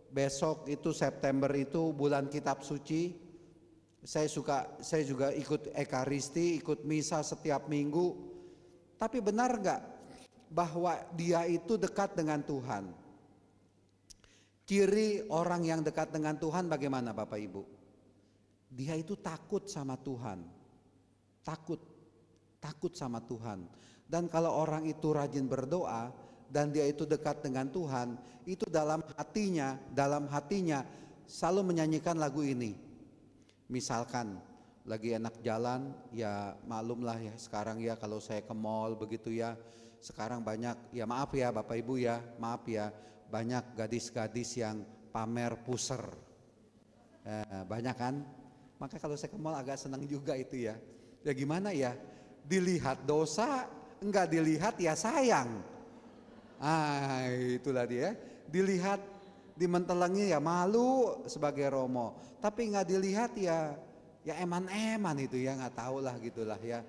besok itu September itu bulan kitab suci. Saya juga ikut ekaristi, ikut misa setiap minggu. Tapi benar enggak bahwa dia itu dekat dengan Tuhan? Ciri orang yang dekat dengan Tuhan bagaimana Bapak Ibu? Dia itu takut sama Tuhan. Takut. takut sama Tuhan. Dan kalau orang itu rajin berdoa dan dia itu dekat dengan Tuhan, itu dalam hatinya selalu menyanyikan lagu ini. Misalkan lagi enak jalan, ya maklumlah ya sekarang ya kalau saya ke mall begitu ya, sekarang banyak, ya maaf ya Bapak Ibu ya, maaf ya, banyak gadis-gadis yang pamer puser, banyak kan? Maka kalau saya ke mall agak senang juga itu ya. Ya gimana ya, dilihat dosa, enggak dilihat ya sayang. Itulah dia, dilihat dimentelengi ya malu sebagai Romo, tapi enggak dilihat ya eman-eman itu ya, nggak tahu lah gitulah ya.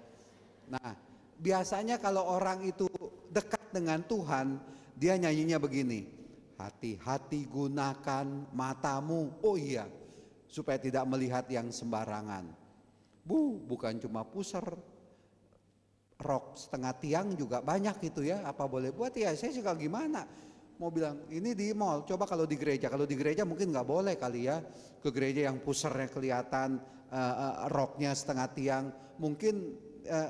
Nah biasanya kalau orang itu dekat dengan Tuhan, dia nyanyinya begini, hati-hati gunakan matamu, oh iya, supaya tidak melihat yang sembarangan. Bukan cuma puser, rok setengah tiang juga banyak gitu ya, apa boleh buat ya, saya juga gimana mau bilang ini di mall, coba kalau di gereja mungkin nggak boleh kali ya, ke gereja yang pusernya kelihatan, roknya setengah tiang, mungkin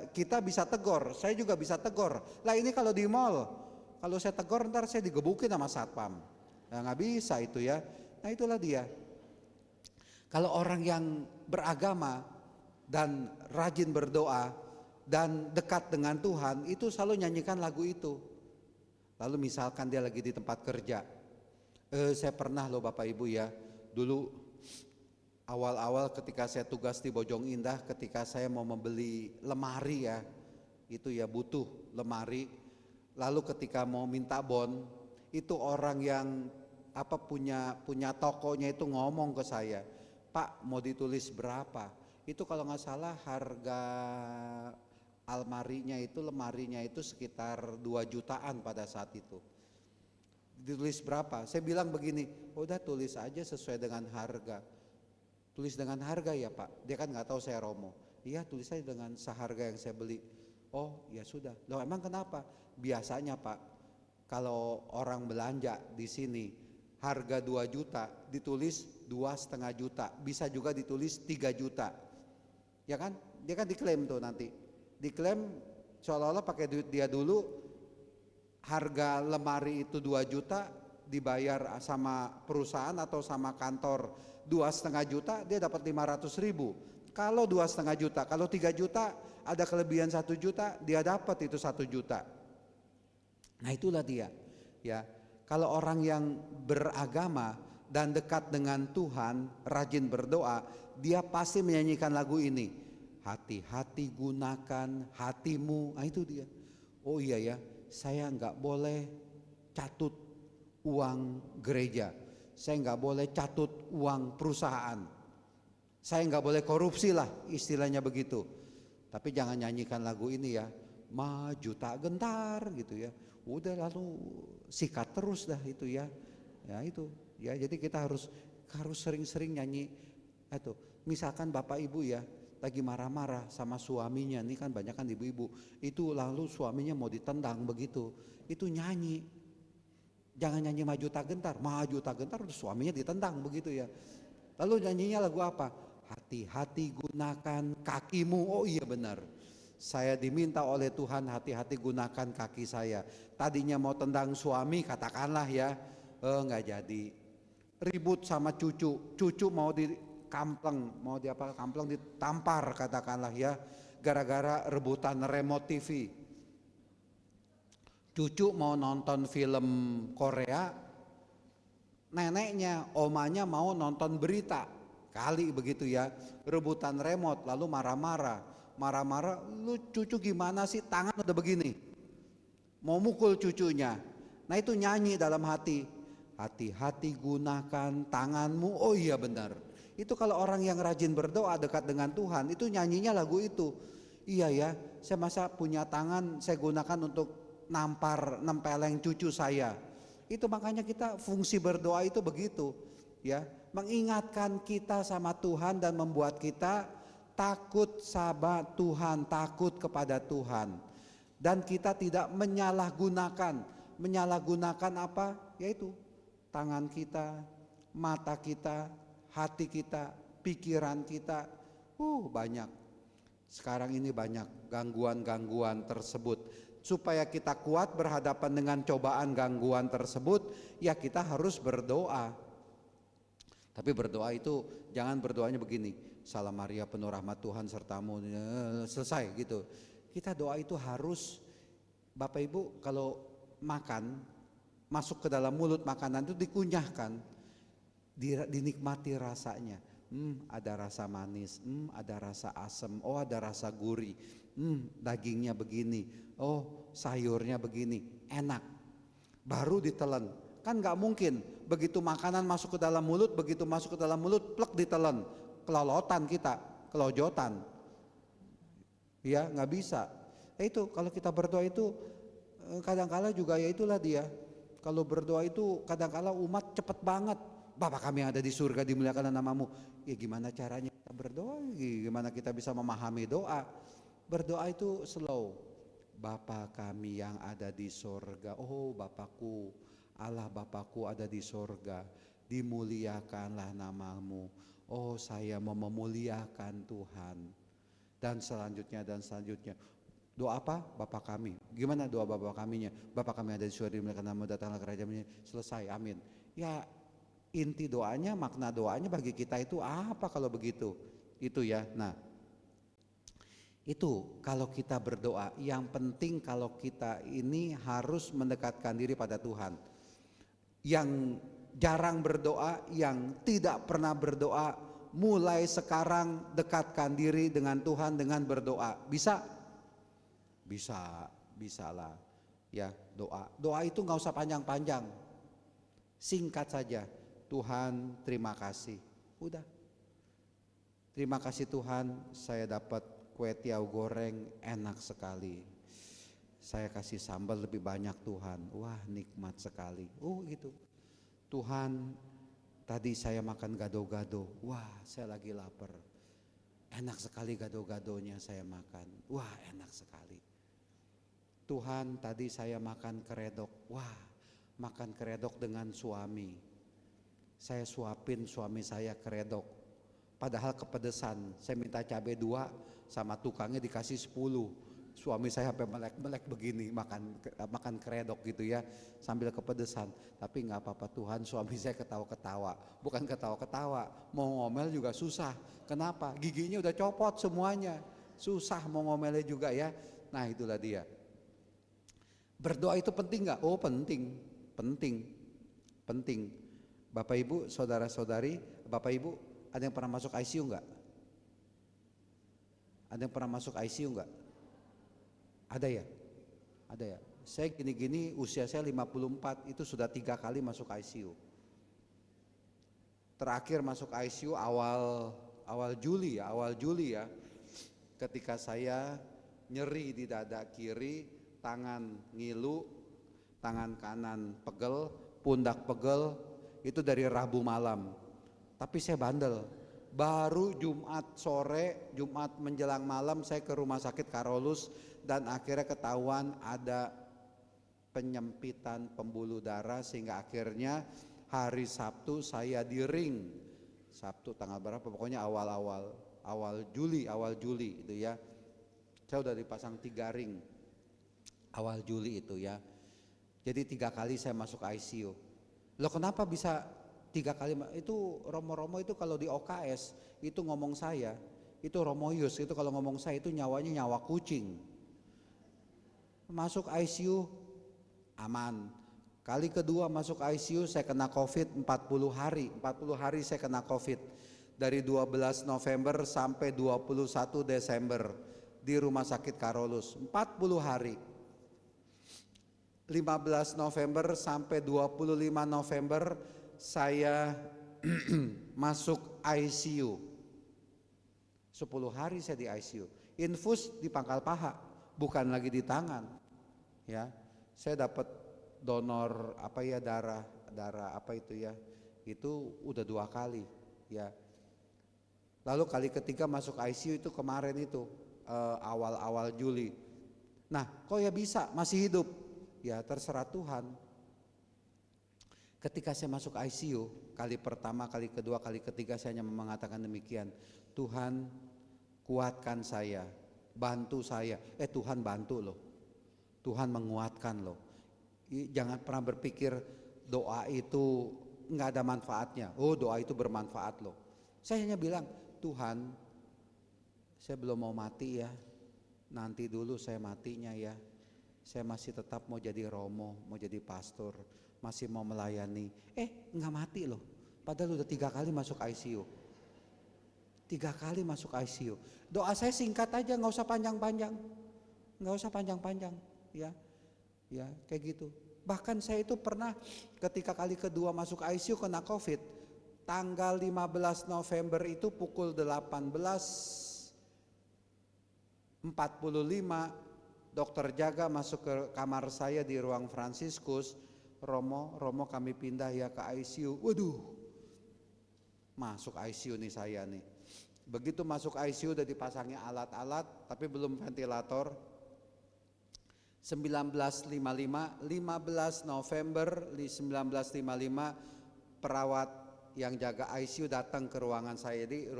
kita bisa tegur, saya juga bisa tegur. Lah ini kalau di mall, kalau saya tegur ntar saya digebukin sama satpam, nggak bisa itu ya. Nah itulah dia. Kalau orang yang beragama dan rajin berdoa dan dekat dengan Tuhan, itu selalu nyanyikan lagu itu. Lalu misalkan dia lagi di tempat kerja, saya pernah loh Bapak Ibu ya, dulu awal-awal ketika saya tugas di Bojong Indah, ketika saya mau membeli lemari ya, itu ya butuh lemari. Lalu ketika mau minta bon, itu orang yang punya tokonya itu ngomong ke saya, Pak mau ditulis berapa? Itu kalau nggak salah harga lemarinya itu sekitar 2 jutaan pada saat itu. Ditulis berapa? Saya bilang begini, udah tulis aja sesuai dengan harga. Tulis dengan harga ya Pak, dia kan nggak tahu saya Romo. Iya tulis aja dengan seharga yang saya beli. Oh ya sudah, loh emang kenapa? Biasanya Pak, kalau orang belanja di sini harga 2 juta ditulis 2,5 juta, bisa juga ditulis 3 juta. Ya kan, dia kan diklaim tuh nanti, diklaim seolah-olah pakai duit dia dulu, harga lemari itu 2 juta dibayar sama perusahaan atau sama kantor 2,5 juta, dia dapat 500.000. Kalau 2,5 juta, kalau 3 juta ada kelebihan 1 juta, dia dapat itu 1 juta. Nah itulah dia ya. Kalau orang yang beragama dan dekat dengan Tuhan, rajin berdoa, dia pasti menyanyikan lagu ini, hati-hati gunakan hatimu. Nah itu dia, oh iya ya, saya nggak boleh catut uang gereja, saya nggak boleh catut uang perusahaan, saya nggak boleh korupsi lah istilahnya begitu. Tapi jangan nyanyikan lagu ini ya, maju tak gentar gitu ya, udah lalu sikat terus dah itu ya. Ya itu ya, jadi kita harus sering-sering nyanyi itu. Misalkan Bapak Ibu ya lagi marah-marah sama suaminya, ini kan banyak kan ibu-ibu, itu lalu suaminya mau ditendang begitu, itu nyanyi. Jangan nyanyi maju tak gentar udah suaminya ditendang begitu ya. Lalu nyanyinya lagu apa? Hati-hati gunakan kakimu. Oh iya benar, saya diminta oleh Tuhan hati-hati gunakan kaki saya. Tadinya mau tendang suami katakanlah ya, nggak jadi. Ribut sama cucu mau dikampleng, kampleng ditampar katakanlah ya, gara-gara rebutan remote TV. Cucu mau nonton film Korea, neneknya, omanya mau nonton berita, kali begitu ya, rebutan remote, lalu marah-marah, lu cucu gimana sih, tangan udah begini, mau mukul cucunya. Nah itu nyanyi dalam hati, hati-hati gunakan tanganmu. Oh iya benar, itu kalau orang yang rajin berdoa dekat dengan Tuhan, itu nyanyinya lagu itu. Iya ya, saya masa punya tangan saya gunakan untuk nempeleng cucu saya. Itu makanya kita fungsi berdoa itu begitu ya, mengingatkan kita sama Tuhan dan membuat kita takut sama Tuhan, takut kepada Tuhan. Dan kita tidak menyalahgunakan apa? Yaitu tangan kita, mata kita, hati kita, pikiran kita, banyak. Sekarang ini banyak gangguan-gangguan tersebut. Supaya kita kuat berhadapan dengan cobaan gangguan tersebut, ya kita harus berdoa. Tapi berdoa itu jangan berdoanya begini, Salam Maria penuh rahmat Tuhan sertamu, selesai gitu. Kita doa itu harus, Bapak Ibu kalau makan, masuk ke dalam mulut makanan itu dikunyahkan, dinikmati rasanya. Ada rasa manis, ada rasa asam, oh ada rasa gurih, dagingnya begini, oh sayurnya begini, enak. Baru ditelan. Kan nggak mungkin begitu makanan masuk ke dalam mulut, begitu masuk ke dalam mulut plek ditelan, kelolotan kita, kelojotan. Ya nggak bisa. Itu kalau kita berdoa itu kadang-kala juga ya itulah dia. Kalau berdoa itu kadang-kala umat cepet banget. Bapa kami yang ada di surga dimuliakan namamu. Ya gimana caranya kita berdoa? Gimana kita bisa memahami doa? Berdoa itu slow. Bapa kami yang ada di surga. Oh Bapakku, Allah Bapakku ada di surga. Dimuliakanlah namamu. Oh saya mau memuliakan Tuhan. Dan selanjutnya dan selanjutnya. Doa apa? Bapa kami. Gimana doa Bapa kaminya? Bapa kami ada di surga dimuliakan namamu, datanglah kerajaanmu. Selesai, amin. Ya inti doanya, makna doanya bagi kita itu apa kalau begitu? Itu ya. Nah, itu kalau kita berdoa, yang penting kalau kita ini harus mendekatkan diri pada Tuhan. Yang jarang berdoa, yang tidak pernah berdoa, mulai sekarang dekatkan diri dengan Tuhan dengan berdoa. Bisa? Bisalah. Ya, doa. Doa itu nggak usah panjang-panjang. Singkat saja. Tuhan terima kasih, udah. Terima kasih Tuhan, saya dapat kue tiaw goreng enak sekali. Saya kasih sambal lebih banyak Tuhan, wah nikmat sekali. Oh gitu. Tuhan, tadi saya makan gado-gado, wah saya lagi lapar. Enak sekali gado-gadonya saya makan, wah enak sekali. Tuhan, tadi saya makan keredok, wah makan keredok dengan suami. Saya suapin suami saya keredok, padahal kepedesan. Saya minta cabai 2, sama tukangnya dikasih 10. Suami saya sampai melek-melek begini makan keredok gitu ya, sambil kepedesan. Tapi nggak apa-apa Tuhan, suami saya ketawa-ketawa. Bukan ketawa-ketawa, mau ngomel juga susah. Kenapa? Giginya udah copot semuanya, susah mau ngomelnya juga ya. Nah itulah dia. Berdoa itu penting nggak? Oh penting. Bapak Ibu, saudara-saudari, Bapak Ibu, ada yang pernah masuk ICU enggak? Ada yang pernah masuk ICU enggak? Ada ya? Ada ya? Saya gini-gini usia saya 54, itu sudah 3 kali masuk ICU. Terakhir masuk ICU awal Juli ya. Ketika saya nyeri di dada kiri, tangan ngilu, tangan kanan pegel, pundak pegel. Itu dari Rabu malam. Tapi saya bandel. Baru Jumat sore, Jumat menjelang malam saya ke rumah sakit Karolus dan akhirnya ketahuan ada penyempitan pembuluh darah sehingga akhirnya hari Sabtu saya di ring. Sabtu tanggal berapa? Pokoknya awal Juli itu ya. Saya udah dipasang 3 ring. Awal Juli itu ya. Jadi 3 kali saya masuk ICU. Loh kenapa bisa 3 kali? Itu Romo-Romo itu kalau di OKS itu ngomong saya, itu Romoyus itu kalau ngomong saya itu nyawanya nyawa kucing. Masuk ICU aman. Kali kedua masuk ICU saya kena COVID 40 hari saya kena COVID. Dari 12 November sampai 21 Desember di Rumah Sakit Karolus 40 hari. 15 November sampai 25 November saya masuk ICU. 10 hari saya di ICU. Infus di pangkal paha, bukan lagi di tangan. Ya, saya dapat donor darah apa itu ya. Itu udah 2 kali ya. Lalu kali ketiga masuk ICU itu kemarin itu awal Juli. Nah, kok ya bisa masih hidup? Ya terserah Tuhan. Ketika saya masuk ICU, kali pertama, kali kedua, kali ketiga saya hanya mengatakan demikian. Tuhan kuatkan saya. bantu saya. Tuhan bantu loh, Tuhan menguatkan loh. Jangan pernah berpikir doa itu nggak ada manfaatnya. Doa itu bermanfaat loh. Saya hanya bilang, Tuhan, saya belum mau mati ya, nanti dulu saya matinya ya. Saya masih tetap mau jadi romo, mau jadi pastor, masih mau melayani. Nggak mati loh, padahal udah 3 kali masuk ICU. 3 kali masuk ICU. Doa saya singkat aja, nggak usah panjang-panjang, nggak usah panjang-panjang, ya kayak gitu. Bahkan saya itu pernah ketika kali kedua masuk ICU kena COVID, tanggal 15 November itu pukul 18.45, dokter jaga masuk ke kamar saya di ruang Fransiskus. Romo kami pindah ya ke ICU. Waduh, masuk ICU nih saya nih. Begitu masuk ICU udah dipasangi alat-alat tapi belum ventilator. 1955, 15 November 1955, perawat yang jaga ICU datang ke ruangan saya. Di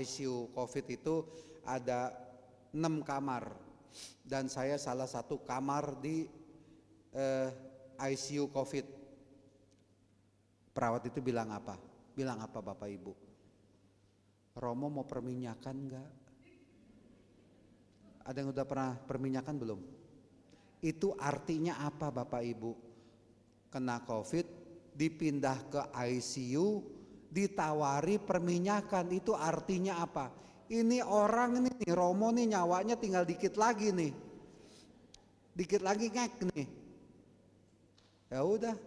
ICU COVID itu ada 6 kamar dan saya salah satu kamar di ICU COVID. Perawat itu bilang apa? Bilang apa Bapak Ibu? Romo mau perminyakan enggak? Ada yang udah pernah perminyakan belum? Itu artinya apa Bapak Ibu? Kena COVID, dipindah ke ICU, ditawari perminyakan, itu artinya apa? Ini orang nih, Romo nih nyawanya tinggal dikit lagi nih. Dikit lagi ngek nih. Ya udah,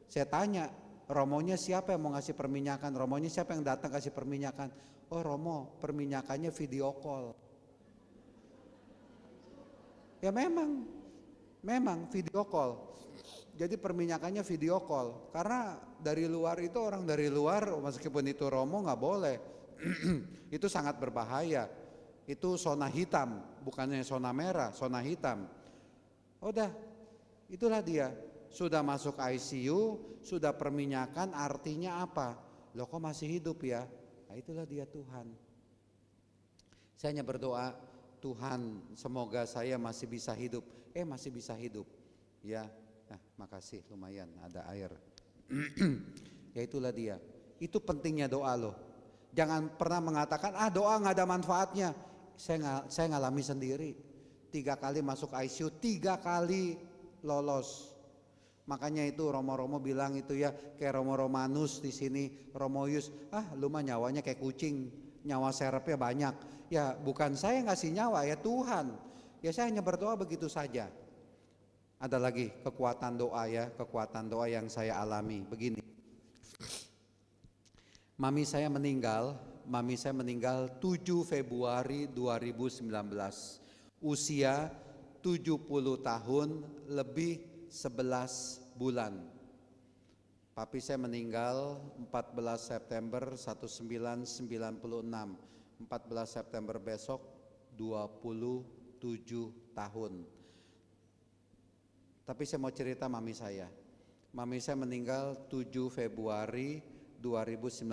saya tanya, Romonya siapa yang mau ngasih perminyakan? Romonya siapa yang datang kasih perminyakan? Oh Romo, perminyakannya video call. Ya memang video call. Jadi perminyakannya video call. Karena dari luar itu orang dari luar, meskipun itu Romo nggak boleh. Itu sangat berbahaya. Itu zona hitam, bukannya zona merah, zona hitam. Udah, itulah dia. Sudah masuk ICU, sudah perminyakan, artinya apa? Loh kok masih hidup ya? Nah, itulah dia Tuhan. Saya hanya berdoa, Tuhan semoga saya masih bisa hidup. Masih bisa hidup. Ya, makasih lumayan ada air. Ya itulah dia. Itu pentingnya doa loh. Jangan pernah mengatakan doa nggak ada manfaatnya. Saya ngalami sendiri. 3 kali masuk ICU, 3 kali lolos. Makanya itu Romo-Romo bilang itu ya kayak Romo Romanus di sini, Romoyus, lu mah nyawanya kayak kucing, nyawa serepnya banyak. Ya bukan saya ngasih nyawa, ya Tuhan. Ya saya hanya berdoa begitu saja. Ada lagi kekuatan doa ya, kekuatan doa yang saya alami begini. Mami saya meninggal 7 Februari 2019. Usia 70 tahun lebih 11 bulan. Papi saya meninggal 14 September 1996. 14 September besok 27 tahun. Tapi saya mau cerita mami saya. Mami saya meninggal 7 Februari 2019,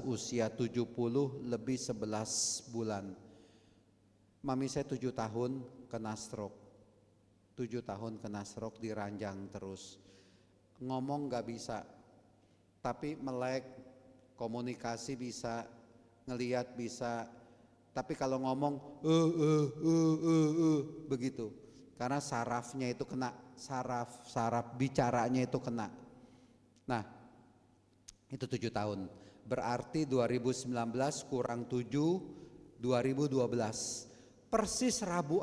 usia 70 lebih 11 bulan. Mami saya 7 tahun kena stroke. 7 tahun kena stroke, diranjang terus. Ngomong gak bisa, tapi melek, komunikasi bisa, ngelihat bisa. Tapi kalau ngomong begitu. Karena sarafnya itu kena, saraf bicaranya itu kena. Nah, itu 7 tahun. Berarti 2019 kurang 7, 2012. Persis Rabu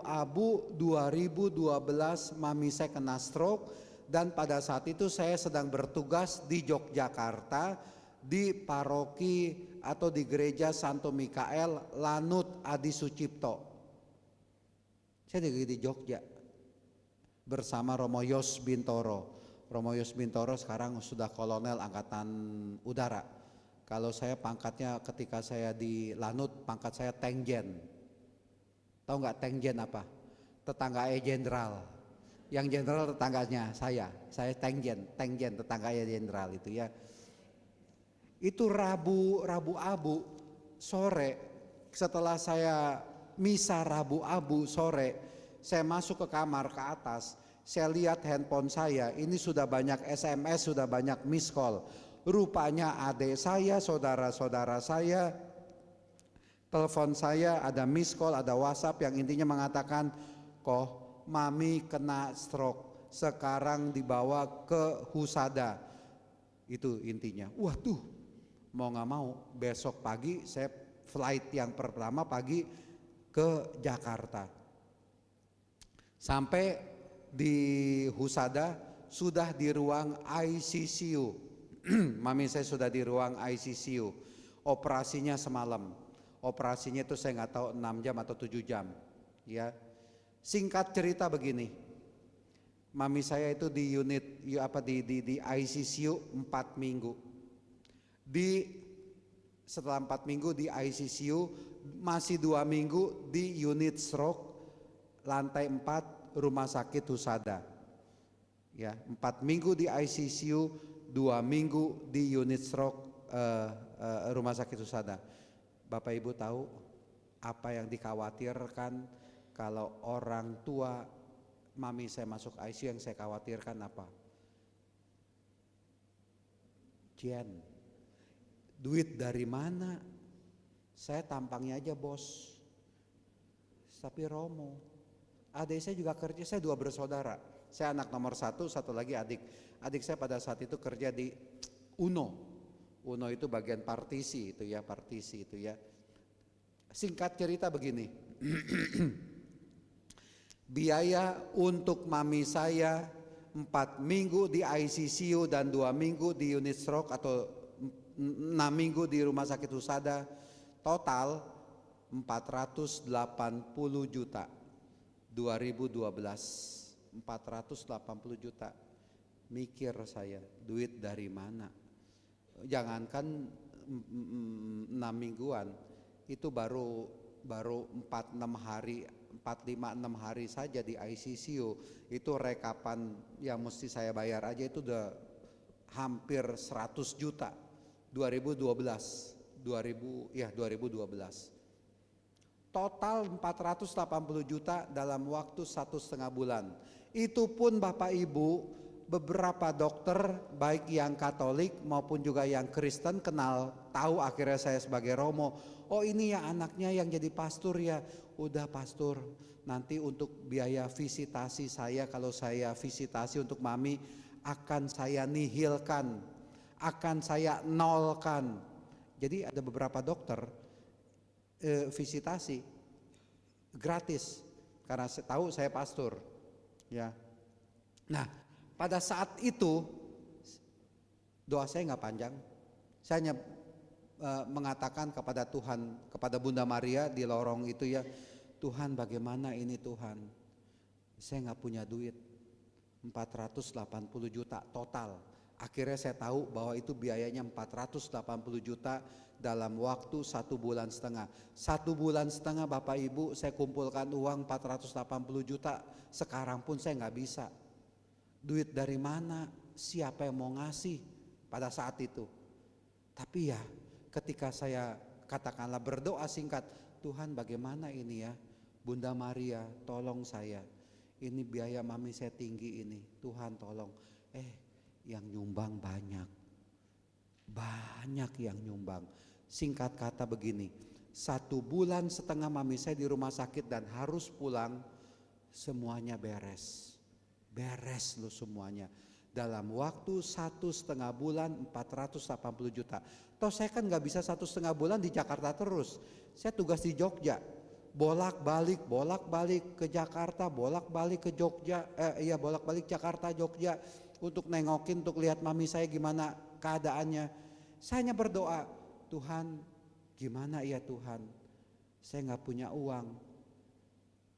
Abu 2012 mami saya kena stroke. Dan pada saat itu saya sedang bertugas di Yogyakarta, di paroki atau di gereja Santo Mikael Lanut Adi Sucipto. Saya di Jogja bersama Romo Yos Bintoro. Romo Yos Bintoro sekarang sudah kolonel angkatan udara. Kalau saya pangkatnya ketika saya di Lanut, pangkat saya Tengjen. Tahu nggak Tengjen apa? Tetangganya jenderal. Yang jenderal tetangganya saya Tengjen tetangganya jenderal itu ya. Itu Rabu Abu sore setelah saya misa Rabu Abu sore, saya masuk ke kamar ke atas, saya lihat handphone saya, ini sudah banyak SMS, sudah banyak miss call. Rupanya adik saya, saudara-saudara saya, telepon saya ada miss call, ada WhatsApp yang intinya mengatakan, kok mami kena stroke, sekarang dibawa ke Husada. Itu intinya. Waduh, mau gak mau besok pagi saya flight yang pertama pagi ke Jakarta. Sampai di Husada sudah di ruang ICCU. Mami saya sudah di ruang ICCU. Operasinya semalam. Operasinya itu saya nggak tahu 6 jam atau 7 jam. Ya. Singkat cerita begini. Mami saya itu di unit di ICCU 4 minggu. Setelah 4 minggu di ICCU, masih 2 minggu di unit stroke lantai 4 rumah sakit Husada. Ya, 4 minggu di ICCU, 2 minggu di unit stroke rumah sakit Husada. Bapak Ibu tahu apa yang dikhawatirkan kalau orang tua mami saya masuk ICU, yang saya khawatirkan apa? Jen, duit dari mana? Saya tampangnya aja bos, tapi Romo. Adik saya juga kerja, saya 2 bersaudara. Saya anak nomor 1, satu lagi adik. Adik saya pada saat itu kerja di UNO. UNO itu bagian partisi itu ya, partisi itu ya. Singkat cerita begini. Biaya untuk mami saya 4 minggu di ICCU dan 2 minggu di unit stroke atau 6 minggu di rumah sakit Husada, total 480 juta. 2012 480 juta. Mikir saya, duit dari mana? Jangankan 6 mingguan, itu baru 4-5 hari saja di ICCU. Itu rekapan yang mesti saya bayar aja itu udah hampir 100 juta. 2012. Total 480 juta dalam waktu 1,5 bulan. Itu pun Bapak Ibu, beberapa dokter baik yang Katolik maupun juga yang Kristen kenal, tahu akhirnya saya sebagai Romo. Oh ini ya anaknya yang jadi pastor ya. Udah pastor, nanti untuk biaya visitasi saya, kalau saya visitasi untuk mami akan saya nihilkan, akan saya nolkan. Jadi ada beberapa dokter visitasi gratis karena tahu saya pastor ya. Nah pada saat itu doa saya nggak panjang, saya hanya mengatakan kepada Tuhan, kepada Bunda Maria di lorong itu ya, Tuhan bagaimana ini Tuhan, saya nggak punya duit, 480 juta total. Akhirnya saya tahu bahwa itu biayanya 480 juta dalam waktu 1,5 bulan. 1,5 bulan Bapak Ibu saya kumpulkan uang 480 juta, sekarang pun saya nggak bisa. Duit dari mana? Siapa yang mau ngasih pada saat itu? Tapi ya ketika saya katakanlah berdoa singkat, Tuhan bagaimana ini ya, Bunda Maria tolong saya, ini biaya mami saya tinggi ini, Tuhan tolong. Yang nyumbang banyak yang nyumbang. Singkat kata begini, 1,5 bulan mami saya di rumah sakit dan harus pulang, semuanya beres loh semuanya. Dalam waktu 1,5 bulan 480 juta. Toh saya kan gak bisa 1,5 bulan di Jakarta terus. Saya tugas di Jogja, bolak-balik ke Jakarta, bolak-balik ke Jogja, bolak-balik Jakarta Jogja, untuk nengokin, untuk lihat mami saya gimana keadaannya. Saya hanya berdoa, Tuhan gimana ya Tuhan, saya gak punya uang.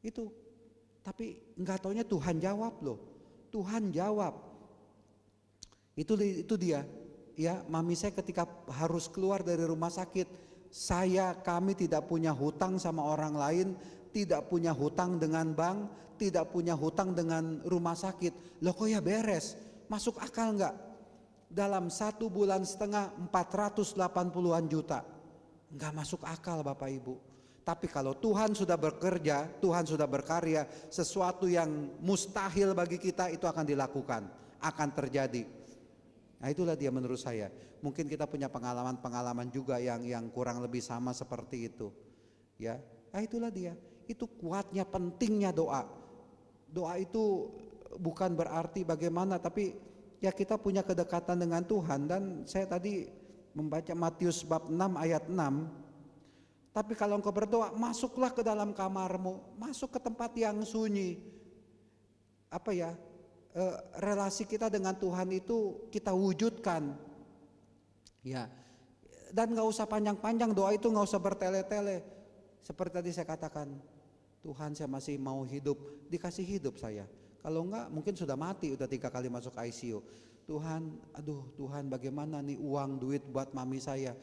Itu, tapi gak taunya Tuhan jawab loh. Tuhan jawab. Itu dia. Ya, mami saya ketika harus keluar dari rumah sakit, kami tidak punya hutang sama orang lain, tidak punya hutang dengan bank, tidak punya hutang dengan rumah sakit. Loh kok ya beres? Masuk akal enggak? Dalam 1,5 bulan 480-an juta. Enggak masuk akal Bapak Ibu. Tapi kalau Tuhan sudah bekerja, Tuhan sudah berkarya, sesuatu yang mustahil bagi kita itu akan dilakukan, akan terjadi. Nah itulah dia menurut saya. Mungkin kita punya pengalaman-pengalaman juga yang kurang lebih sama seperti itu. Ya, nah itulah dia. Itu kuatnya, pentingnya doa. Doa itu bukan berarti bagaimana, tapi ya kita punya kedekatan dengan Tuhan. Dan saya tadi membaca Matius bab 6 ayat 6. Tapi kalau engkau berdoa, masuklah ke dalam kamarmu, masuk ke tempat yang sunyi. Apa ya, relasi kita dengan Tuhan itu kita wujudkan. Ya, dan gak usah panjang-panjang doa itu, gak usah bertele-tele. Seperti tadi saya katakan, Tuhan saya masih mau hidup, dikasih hidup saya. Kalau enggak mungkin sudah mati, udah 3 kali masuk ICU. Tuhan, aduh Tuhan bagaimana nih uang duit buat mami saya.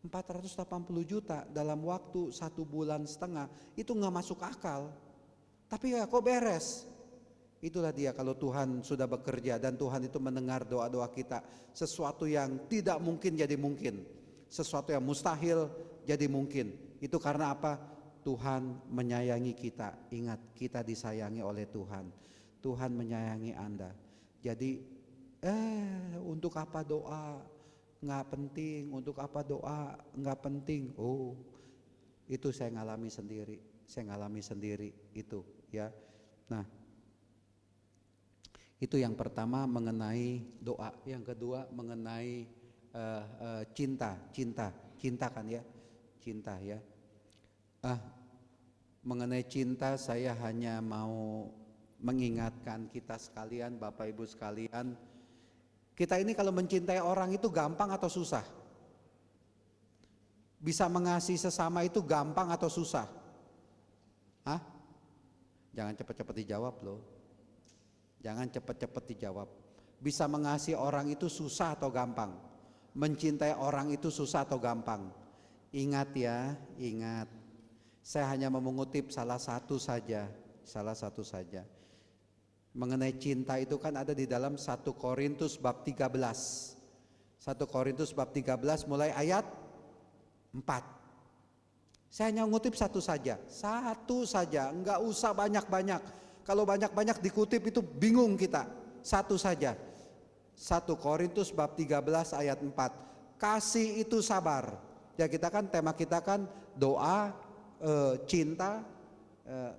480 juta dalam waktu 1,5 bulan, itu gak masuk akal. Tapi ya kok beres. Itulah dia kalau Tuhan sudah bekerja dan Tuhan itu mendengar doa-doa kita. Sesuatu yang tidak mungkin jadi mungkin. Sesuatu yang mustahil jadi mungkin. Itu karena apa? Tuhan menyayangi kita. Ingat, kita disayangi oleh Tuhan. Tuhan menyayangi Anda. Jadi untuk apa doa? Nggak penting. Untuk apa doa? Nggak penting. Oh, itu saya ngalami sendiri. Saya ngalami sendiri itu, ya. Nah, itu yang pertama mengenai doa. Yang kedua mengenai cinta kan ya, cinta ya. Mengenai cinta saya hanya mau mengingatkan kita sekalian, Bapak Ibu sekalian, kita ini kalau mencintai orang itu gampang atau susah? Bisa mengasihi sesama itu gampang atau susah? Jangan cepat-cepat dijawab loh. Jangan cepat-cepat dijawab. Bisa mengasihi orang itu susah atau gampang? Mencintai orang itu susah atau gampang? Ingat ya, ingat. Saya hanya mau mengutip salah satu saja. Mengenai cinta itu kan ada di dalam 1 Korintus bab 13. 1 Korintus bab 13 mulai ayat 4. Saya hanya mengutip satu saja, enggak usah banyak-banyak. Kalau banyak-banyak dikutip itu bingung kita. Satu saja. 1 Korintus bab 13 ayat 4. Kasih itu sabar. Ya kita kan tema kita kan doa, cinta,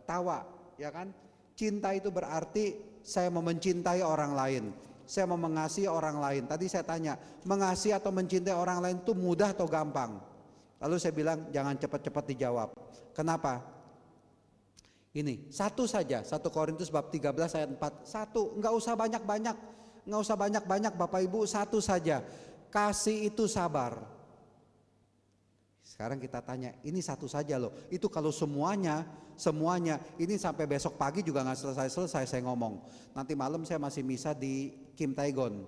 tawa, ya kan? Cinta itu berarti saya mau mencintai orang lain. Saya mau mengasihi orang lain. Tadi saya tanya, mengasihi atau mencintai orang lain itu mudah atau gampang? Lalu saya bilang jangan cepat-cepat dijawab. Kenapa? Ini satu saja, 1 Korintus bab 13 ayat 4. Satu, enggak usah banyak-banyak. Enggak usah banyak-banyak Bapak Ibu, satu saja. Kasih itu sabar. Sekarang kita tanya, ini satu saja loh. Itu kalau semuanya ini sampai besok pagi juga nggak selesai saya ngomong. Nanti malam saya masih misa di Kim Taigon.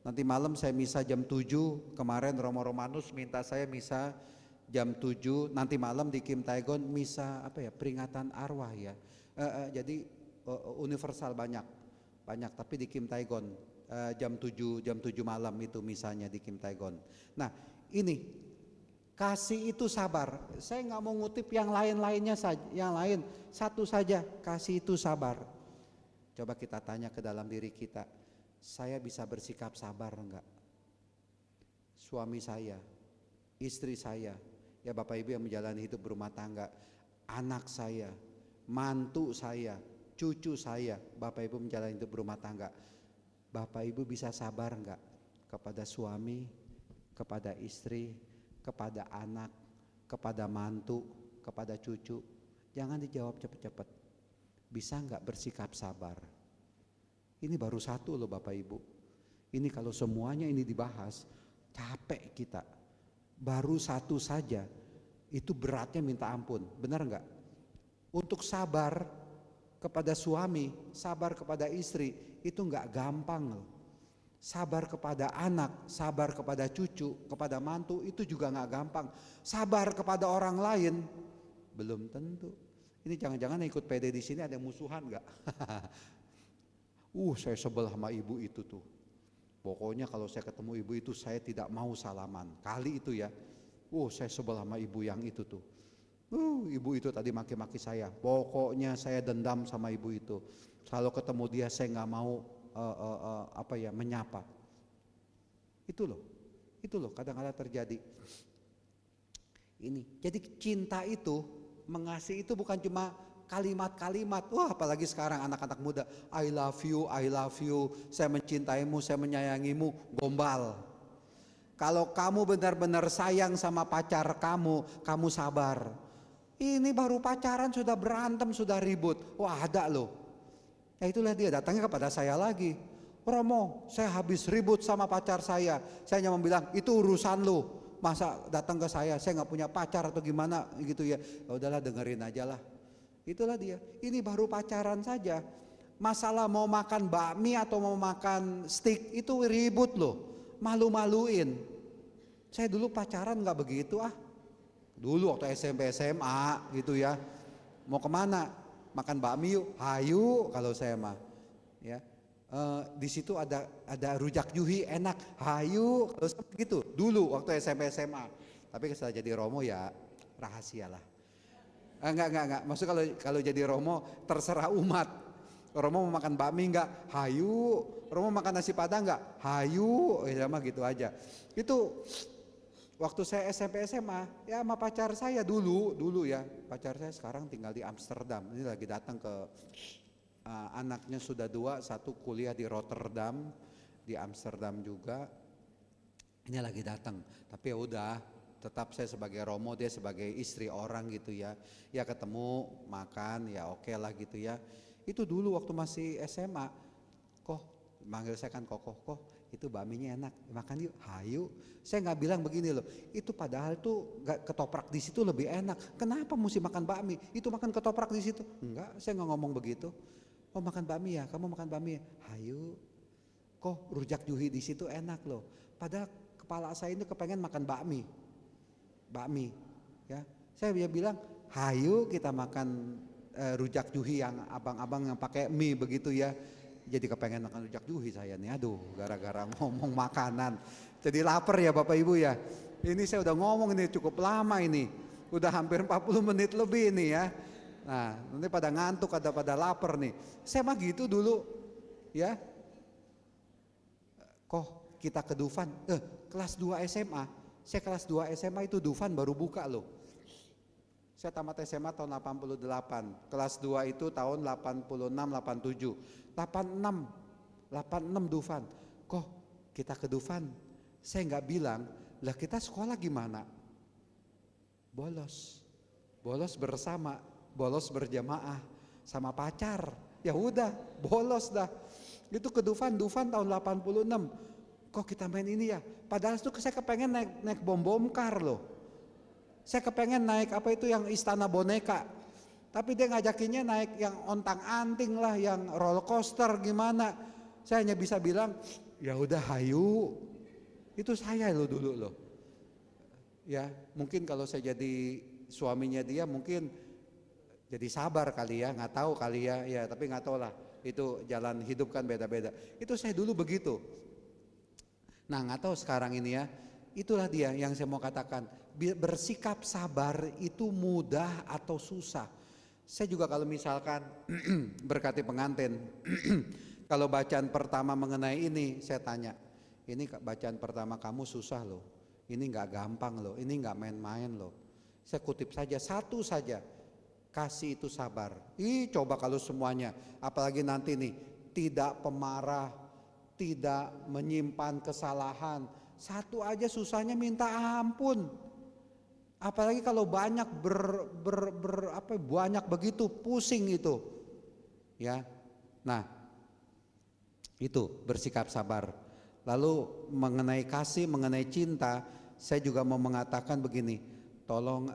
Nanti malam saya misa jam 7. Kemarin Romo Romanus minta saya misa jam 7. Nanti malam di Kim Taigon misa peringatan arwah ya. Jadi universal banyak tapi di Kim Taigon jam 7 malam itu misanya di Kim Taigon. Nah ini kasih itu sabar. Saya nggak mau ngutip yang lain-lainnya saja, yang lain satu saja, kasih itu sabar. Coba kita tanya ke dalam diri kita, saya bisa bersikap sabar enggak? Suami saya, istri saya, ya Bapak Ibu yang menjalani hidup berumah tangga, anak saya, mantu saya, cucu saya, Bapak Ibu menjalani hidup berumah tangga. Bapak Ibu bisa sabar enggak kepada suami, kepada istri, kepada anak, kepada mantu, kepada cucu? Jangan dijawab cepat-cepat. Bisa enggak bersikap sabar? Ini baru satu loh Bapak Ibu. Ini kalau semuanya ini dibahas, capek kita. Baru satu saja, itu beratnya minta ampun. Benar enggak? Untuk sabar kepada suami, sabar kepada istri, itu enggak gampang loh. Sabar kepada anak, sabar kepada cucu, kepada mantu itu juga nggak gampang. Sabar kepada orang lain belum tentu. Ini jangan-jangan ikut PD di sini ada musuhan nggak? Saya sebel sama ibu itu tuh. Pokoknya kalau saya ketemu ibu itu saya tidak mau salaman. Kali itu ya. Saya sebel sama ibu yang itu tuh. Ibu itu tadi maki-maki saya. Pokoknya saya dendam sama ibu itu. Kalau ketemu dia saya nggak mau menyapa. Itu loh kadang-kadang terjadi. Ini. Jadi cinta itu, mengasihi itu bukan cuma kalimat-kalimat. Apalagi sekarang anak-anak muda, I love you, saya mencintaimu, saya menyayangimu, gombal. Kalau kamu benar-benar sayang sama pacar kamu sabar. Ini baru pacaran sudah berantem, sudah ribut. Ada loh. Ya itulah dia datangnya kepada saya lagi. Romo, saya habis ribut sama pacar saya. Saya hanya bilang, itu urusan lo. Masa datang ke saya nggak punya pacar atau gimana gitu ya. Ya udahlah, dengerin aja lah. Itulah dia. Ini baru pacaran saja. Masalah mau makan bakmi atau mau makan steak itu ribut loh. Malu-maluin. Saya dulu pacaran nggak begitu Dulu waktu SMP SMA gitu ya. Mau kemana? Makan bakmi yuk. Hayu kalau saya mah. Ya. Di situ ada rujak juhi enak. Hayu kalau gitu. Dulu waktu SMP SMA. Tapi setelah jadi Romo ya rahasia lah. Enggak. Maksud kalau jadi Romo terserah umat. Romo mau makan bakmi enggak? Hayu. Romo makan nasi padang enggak? Hayu. Sama gitu aja. Itu waktu saya SMP SMA, ya sama pacar saya dulu ya. Pacar saya sekarang tinggal di Amsterdam. Ini lagi datang ke anaknya sudah 2, 1 kuliah di Rotterdam, di Amsterdam juga. Ini lagi datang. Tapi ya udah, tetap saya sebagai Romo, dia sebagai istri orang gitu ya. Ya ketemu, makan, ya oke lah gitu ya. Itu dulu waktu masih SMA. Manggil saya kan Kokoh, itu bakminya enak, makan yuk, hayu. Saya nggak bilang begini loh, itu padahal tuh ketoprak di situ lebih enak. Kenapa mesti makan bakmi? Itu makan ketoprak di situ. Enggak, saya nggak ngomong begitu. Makan bakmi ya, kamu makan bakmi ya, hayu. Rujak juhi di situ enak loh. Padahal kepala saya ini kepengen makan bakmi, ya. Saya bilang, hayu kita makan rujak juhi yang abang-abang yang pakai mie begitu ya. Jadi kepengen makan rujak juhi saya nih, gara-gara ngomong makanan. Jadi lapar ya Bapak Ibu ya. Ini saya udah ngomong ini cukup lama ini. Udah hampir 40 menit lebih ini ya. Nah nanti pada ngantuk, pada lapar nih. Saya mah gitu dulu ya. Kita ke Dufan, kelas 2 SMA. Saya kelas 2 SMA itu Dufan baru buka loh. Saya tamat SMA tahun 88, kelas 2 itu tahun 86, 87, 86 Dufan. Kita ke Dufan, saya nggak bilang, lah kita sekolah gimana? Bolos bersama, bolos berjamaah sama pacar. Ya udah, bolos dah. Itu ke Dufan tahun 86. Kita main ini ya? Padahal itu saya kepengen naik bom kar loh. Saya kepengen naik apa itu yang istana boneka. Tapi dia ngajakinnya naik yang ontang-anting lah, yang roller coaster gimana. Saya hanya bisa bilang, ya udah hayu. Itu saya loh dulu loh. Ya, mungkin kalau saya jadi suaminya dia mungkin jadi sabar kali ya, nggak tahu kali ya. Ya, tapi nggak tahu lah. Itu jalan hidup kan beda-beda. Itu saya dulu begitu. Nah, nggak tahu sekarang ini ya. Itulah dia yang saya mau katakan. Bersikap sabar itu mudah atau susah. Saya juga kalau misalkan berkati pengantin, kalau bacaan pertama mengenai ini saya tanya, ini bacaan pertama kamu susah loh, ini nggak gampang loh, ini nggak main-main loh. Saya kutip saja, satu saja, kasih itu sabar. Coba kalau semuanya, apalagi nanti nih, tidak pemarah, tidak menyimpan kesalahan, satu aja susahnya minta ampun. Apalagi kalau banyak banyak begitu pusing itu. Ya. Nah, itu bersikap sabar. Lalu mengenai kasih, mengenai cinta, saya juga mau mengatakan begini. Tolong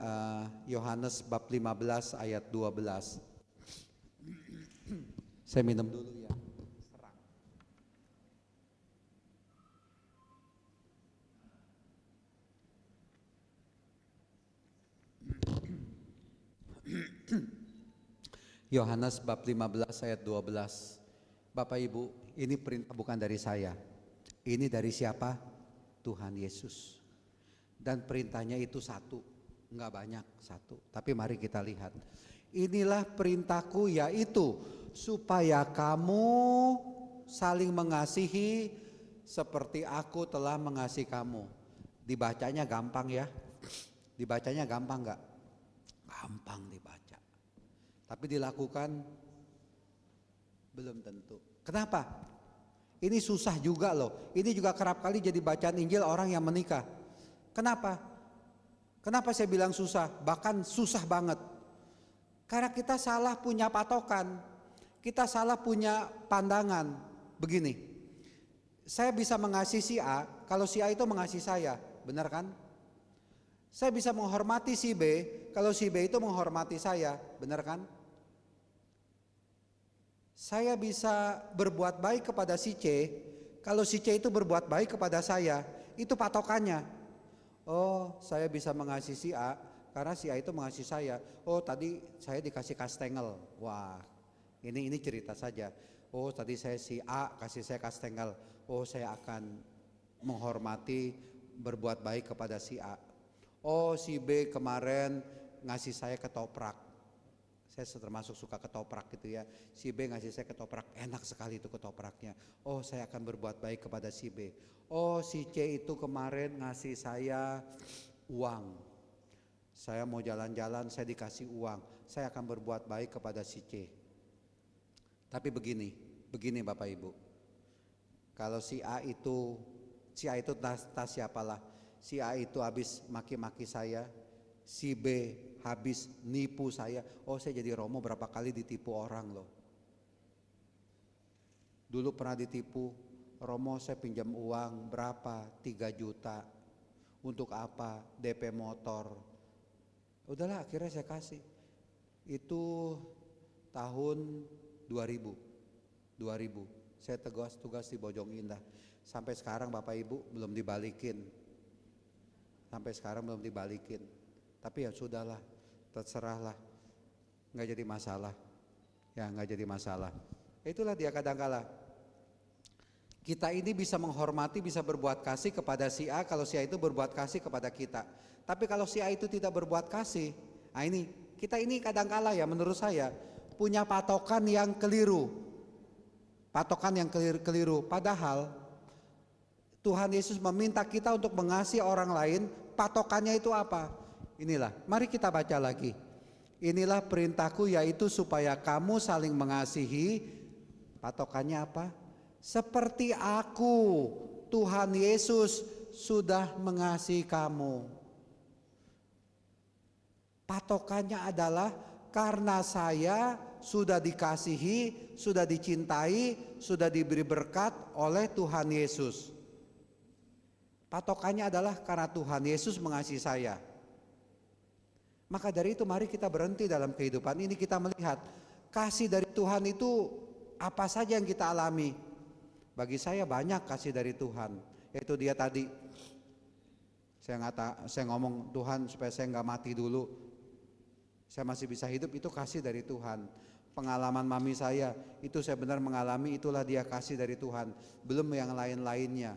Yohanes bab 15 ayat 12. Saya minum dulu ya. Yohanes bab 15 ayat 12. Bapak Ibu, ini perintah bukan dari saya. Ini dari siapa? Tuhan Yesus. Dan perintahnya itu satu. Enggak banyak, satu. Tapi mari kita lihat. Inilah perintahku, yaitu supaya kamu saling mengasihi seperti aku telah mengasihi kamu. Dibacanya gampang ya. Dibacanya gampang enggak? Gampang dibaca. Tapi dilakukan belum tentu. Kenapa? Ini susah juga loh. Ini juga kerap kali jadi bacaan Injil orang yang menikah. Kenapa? Kenapa saya bilang susah? Bahkan susah banget. Karena kita salah punya patokan. Kita salah punya pandangan. Begini, saya bisa mengasihi si A kalau si A itu mengasihi saya. Benar kan? Saya bisa menghormati si B kalau si B itu menghormati saya. Benar kan? Saya bisa berbuat baik kepada si C kalau si C itu berbuat baik kepada saya. Itu patokannya. Oh, saya bisa mengasihi si A karena si A itu mengasihi saya. Oh, tadi saya dikasih kastengel. Wah, ini cerita saja. Oh, tadi saya si A kasih saya kastengel. Oh, saya akan menghormati, berbuat baik kepada si A. Oh, si B kemarin ngasih saya ketoprak. Saya termasuk suka ketoprak gitu ya. Si B ngasih saya ketoprak, enak sekali itu ketopraknya. Oh, saya akan berbuat baik kepada si B. Oh, si C itu kemarin ngasih saya uang. Saya mau jalan-jalan, saya dikasih uang. Saya akan berbuat baik kepada si C. Tapi begini Bapak Ibu. Kalau si A itu tas siapalah. Si A itu habis maki-maki saya. Si B habis nipu saya. Oh, saya jadi Romo berapa kali ditipu orang loh. Dulu pernah ditipu. Romo, saya pinjam uang berapa? 3 juta. Untuk apa? DP motor. Udahlah, akhirnya saya kasih. Itu tahun 2000. Saya tugas di Bojong Indah. Sampai sekarang Bapak Ibu belum dibalikin. Tapi ya sudahlah, terserahlah. Nggak jadi masalah. Ya, nggak jadi masalah. Itulah dia kadang-kala. Kita ini bisa menghormati, bisa berbuat kasih kepada si A kalau si A itu berbuat kasih kepada kita. Tapi kalau si A itu tidak berbuat kasih, nah ini kita ini kadang-kala ya menurut saya punya patokan yang keliru. Padahal Tuhan Yesus meminta kita untuk mengasihi orang lain, patokannya itu apa? Inilah, mari kita baca lagi. Inilah perintahku, yaitu supaya kamu saling mengasihi. Patokannya apa? Seperti aku, Tuhan Yesus sudah mengasihi kamu. Patokannya adalah karena saya sudah dikasihi, sudah dicintai, sudah diberi berkat oleh Tuhan Yesus. Patokannya adalah karena Tuhan Yesus mengasihi saya. Maka dari itu mari kita berhenti dalam kehidupan ini, kita melihat kasih dari Tuhan itu apa saja yang kita alami. Bagi saya banyak kasih dari Tuhan. Yaitu dia tadi, saya ngomong Tuhan supaya saya nggak mati dulu, saya masih bisa hidup, itu kasih dari Tuhan. Pengalaman mami saya itu saya benar mengalami, itulah dia kasih dari Tuhan. Belum yang lain-lainnya.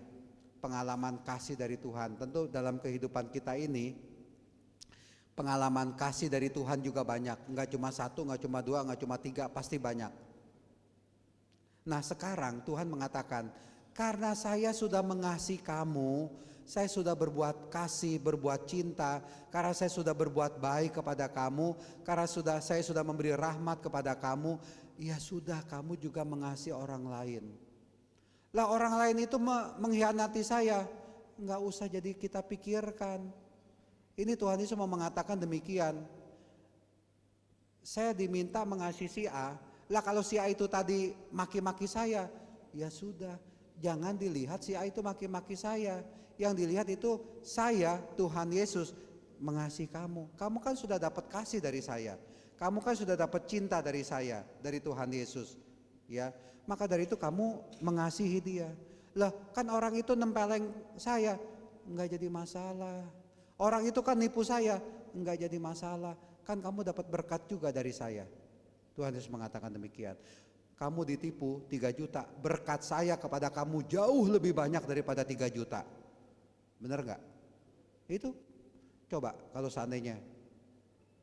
Pengalaman kasih dari Tuhan. Tentu dalam kehidupan kita ini pengalaman kasih dari Tuhan juga banyak. Enggak cuma 1, enggak cuma 2, enggak cuma 3, pasti banyak. Nah sekarang Tuhan mengatakan, karena saya sudah mengasihi kamu, saya sudah berbuat kasih, berbuat cinta, karena saya sudah berbuat baik kepada kamu, karena saya sudah memberi rahmat kepada kamu, ya sudah kamu juga mengasihi orang lain. Lah orang lain itu mengkhianati saya, nggak usah jadi kita pikirkan. Ini Tuhan Yesus mau mengatakan demikian. Saya diminta mengasihi si A, lah kalau si A itu tadi maki-maki saya, ya sudah, jangan dilihat si A itu maki-maki saya. Yang dilihat itu saya, Tuhan Yesus mengasihi kamu. Kamu kan sudah dapat kasih dari saya. Kamu kan sudah dapat cinta dari saya, dari Tuhan Yesus. Ya, maka dari itu kamu mengasihi dia. Lah kan orang itu nempeleng saya, enggak jadi masalah. Orang itu kan nipu saya, enggak jadi masalah. Kan kamu dapat berkat juga dari saya. Tuhan Yesus mengatakan demikian. Kamu ditipu 3 juta, berkat saya kepada kamu jauh lebih banyak daripada 3 juta. Benar enggak? Itu Coba kalau seandainya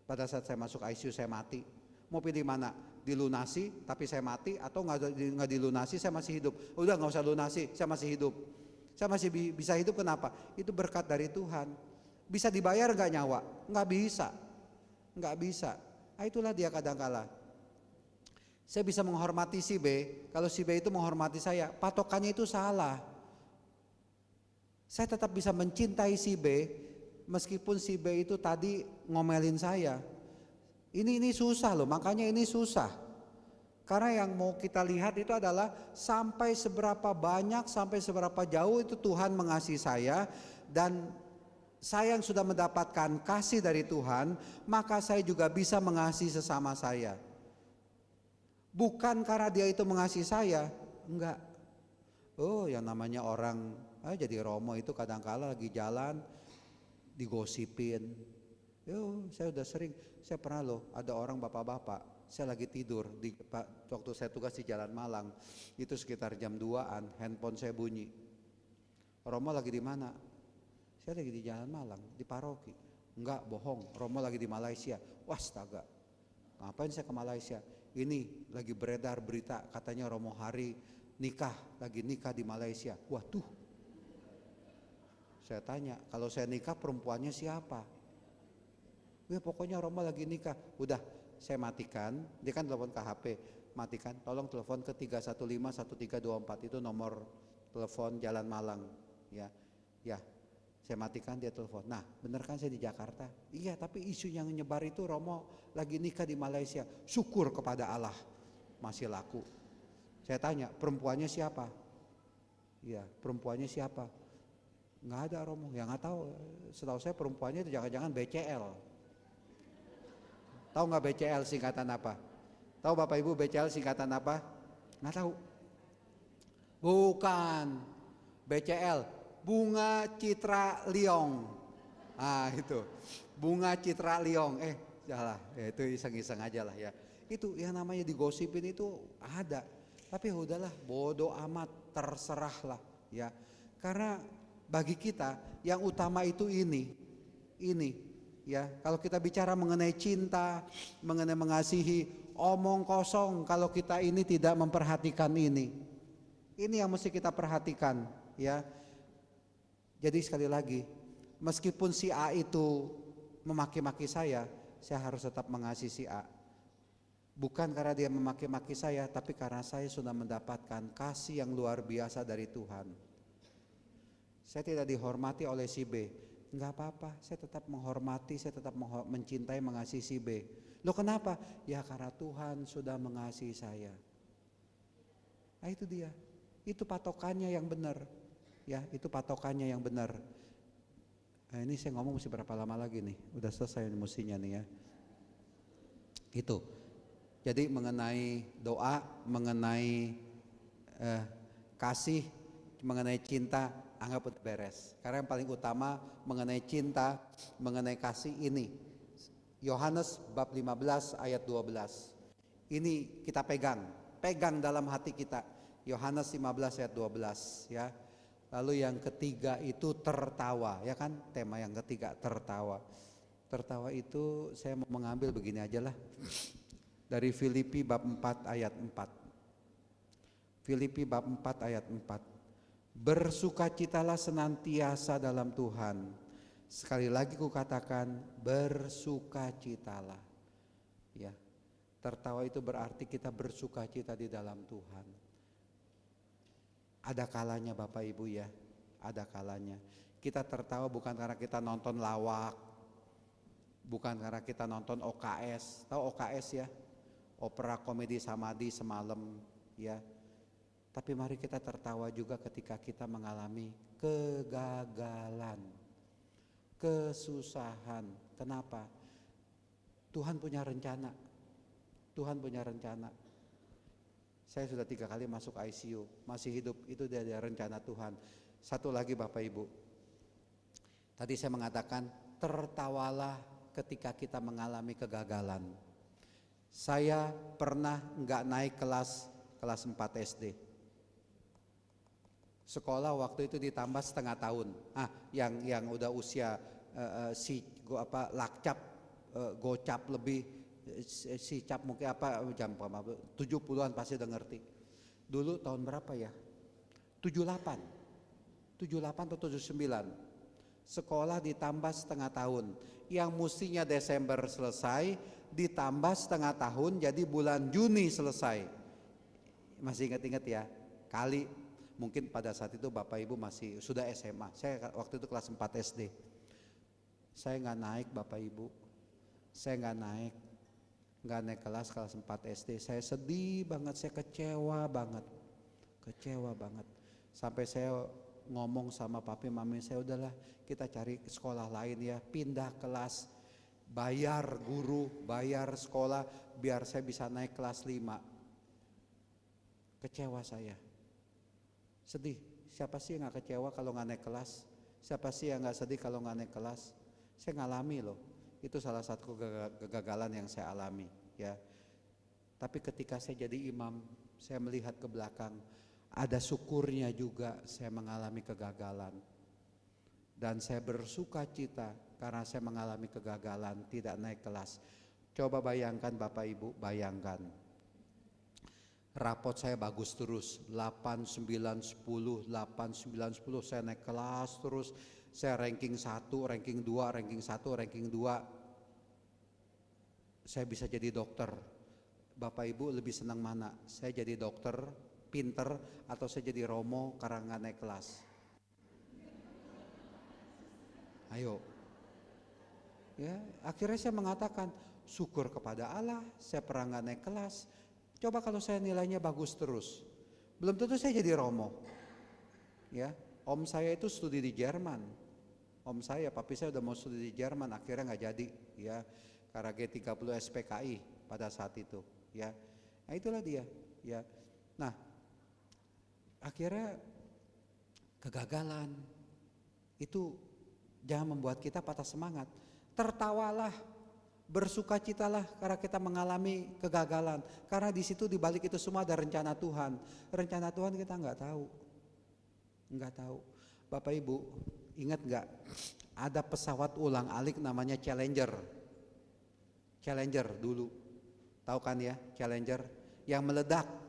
pada saat saya masuk ICU saya mati, mau pilih mana? Dilunasi tapi saya mati, atau nggak dilunasi saya masih hidup? Udah nggak usah lunasi, saya masih hidup. Saya masih bisa hidup, kenapa? Itu berkat dari Tuhan. Bisa dibayar nggak nyawa? Nggak bisa, nggak bisa. Nah, itulah dia kadangkala. Saya bisa menghormati si B, kalau si B itu menghormati saya, patokannya itu salah. Saya tetap bisa mencintai si B, meskipun si B itu tadi ngomelin saya. Ini susah loh, makanya ini susah. Karena yang mau kita lihat itu adalah sampai seberapa banyak, sampai seberapa jauh itu Tuhan mengasihi saya. Dan saya yang sudah mendapatkan kasih dari Tuhan, maka saya juga bisa mengasihi sesama saya. Bukan karena dia itu mengasihi saya, enggak. Oh, yang namanya orang jadi Romo itu kadang-kala lagi jalan digosipin. Yo, saya udah sering, saya pernah loh ada orang bapak-bapak, saya lagi tidur waktu saya tugas di Jalan Malang, itu sekitar jam 2-an, handphone saya bunyi. Romo lagi di mana? Saya lagi di Jalan Malang, di paroki. Enggak, bohong, Romo lagi di Malaysia. Wah, astaga. Ngapain saya ke Malaysia? Ini lagi beredar berita katanya Romo Hari lagi nikah di Malaysia. Waduh. Saya tanya, kalau saya nikah perempuannya siapa? Ya pokoknya Romo lagi nikah. Udah, saya matikan. Dia kan telepon ke HP, matikan. Tolong telepon ke 3151324, itu nomor telepon Jalan Malang. Ya, saya matikan, dia telepon. Nah, bener kan saya di Jakarta? Iya, tapi isu yang nyebar itu Romo lagi nikah di Malaysia. Syukur kepada Allah masih laku. Saya tanya, perempuannya siapa? Iya, perempuannya siapa? Nggak ada Romo, ya nggak tahu. Setahu saya perempuannya itu jangan-jangan BCL. Tahu nggak BCL singkatan apa? Tahu Bapak Ibu BCL singkatan apa? Nggak tahu. Bukan BCL, Bunga Citra Liong. Ah itu, Bunga Citra Liong. Salah, itu iseng-iseng aja lah ya. Itu yang namanya digosipin itu ada. Tapi udahlah, bodoh amat, terserahlah ya. Karena bagi kita yang utama itu ini ya. Kalau kita bicara mengenai cinta, mengenai mengasihi, omong kosong kalau kita ini tidak memperhatikan ini. Ini yang mesti kita perhatikan ya. Jadi sekali lagi, meskipun si A itu memaki-maki saya harus tetap mengasihi si A. Bukan karena dia memaki-maki saya, tapi karena saya sudah mendapatkan kasih yang luar biasa dari Tuhan. Saya tidak dihormati oleh si B, enggak apa-apa, saya tetap menghormati, saya tetap mencintai, mengasihi si B. Loh kenapa? Ya karena Tuhan sudah mengasihi saya. Nah itu dia, itu patokannya yang benar. Ya itu patokannya yang benar. Nah, ini saya ngomong mesti berapa lama lagi nih? Udah selesai mestinya nih ya. Itu. Jadi mengenai doa, mengenai kasih, mengenai cinta, anggap udah beres. Karena yang paling utama mengenai cinta, mengenai kasih ini. Yohanes bab 15 ayat 12. Ini kita pegang dalam hati kita. Yohanes 15 ayat 12 ya. Lalu yang ketiga itu tertawa, ya kan? Tema yang ketiga tertawa. Tertawa itu saya mau mengambil begini aja lah. Dari Filipi bab 4 ayat 4. Filipi bab 4 ayat 4. Bersukacitalah senantiasa dalam Tuhan. Sekali lagi kukatakan bersukacitalah. Ya. Tertawa itu berarti kita bersukacita di dalam Tuhan. Ada kalanya Bapak Ibu ya, ada kalanya. Kita tertawa bukan karena kita nonton lawak, bukan karena kita nonton OKS. Tahu OKS ya? Opera Komedi Samadi semalam ya. Tapi mari kita tertawa juga ketika kita mengalami kegagalan, kesusahan. Kenapa? Tuhan punya rencana. Tuhan punya rencana. Saya sudah 3 kali masuk ICU, masih hidup, itu dari rencana Tuhan. Satu lagi Bapak Ibu, tadi saya mengatakan tertawalah ketika kita mengalami kegagalan. Saya pernah nggak naik kelas 4 SD. Sekolah waktu itu ditambah setengah tahun. Yang udah usia lakcap, gocap lebih, sicap mungkin apa jam 70-an pasti udah ngerti. Dulu tahun berapa ya? 78 atau 79. Sekolah ditambah setengah tahun. Yang mestinya Desember selesai ditambah setengah tahun jadi bulan Juni selesai. Masih ingat-ingat ya? Kali mungkin pada saat itu Bapak Ibu masih sudah SMA. Saya waktu itu kelas 4 SD. Saya nggak naik Bapak Ibu. Saya nggak naik kelas 4 SD. Saya sedih banget, saya kecewa banget. Sampai saya ngomong sama papi mami saya, udahlah kita cari sekolah lain ya, pindah kelas, bayar guru, bayar sekolah biar saya bisa naik kelas 5. Kecewa saya, sedih. Siapa sih yang gak kecewa kalau gak naik kelas? Siapa sih yang gak sedih kalau gak naik kelas? Saya ngalami loh, itu salah satu kegagalan yang saya alami ya. Tapi ketika saya jadi imam, saya melihat ke belakang, ada syukurnya juga saya mengalami kegagalan. Dan saya bersuka cita karena saya mengalami kegagalan, tidak naik kelas. Coba bayangkan Bapak Ibu, bayangkan. Rapot saya bagus terus, 8, 9, 10, 8, 9, 10, saya naik kelas terus. Saya ranking 1, ranking 2, ranking 1, ranking 2. Saya bisa jadi dokter. Bapak Ibu lebih senang mana? Saya jadi dokter pinter atau saya jadi Romo karena nggak naik kelas? Ayo. Ya, akhirnya saya mengatakan syukur kepada Allah, saya pernah nggak naik kelas. Coba kalau saya nilainya bagus terus, belum tentu saya jadi Romo. Ya, om saya itu studi di Jerman. Om saya, papi saya udah mau studi di Jerman, akhirnya nggak jadi. Ya, karena G30 SPKI pada saat itu. Ya, nah itulah dia. Ya, nah. Akhirnya kegagalan itu jangan membuat kita patah semangat. Tertawalah, bersukacitalah karena kita mengalami kegagalan. Karena di situ di balik itu semua ada rencana Tuhan. Rencana Tuhan kita nggak tahu. Bapak Ibu ingat nggak? Ada pesawat ulang-alik namanya Challenger. Challenger dulu, tahu kan ya Challenger yang meledak.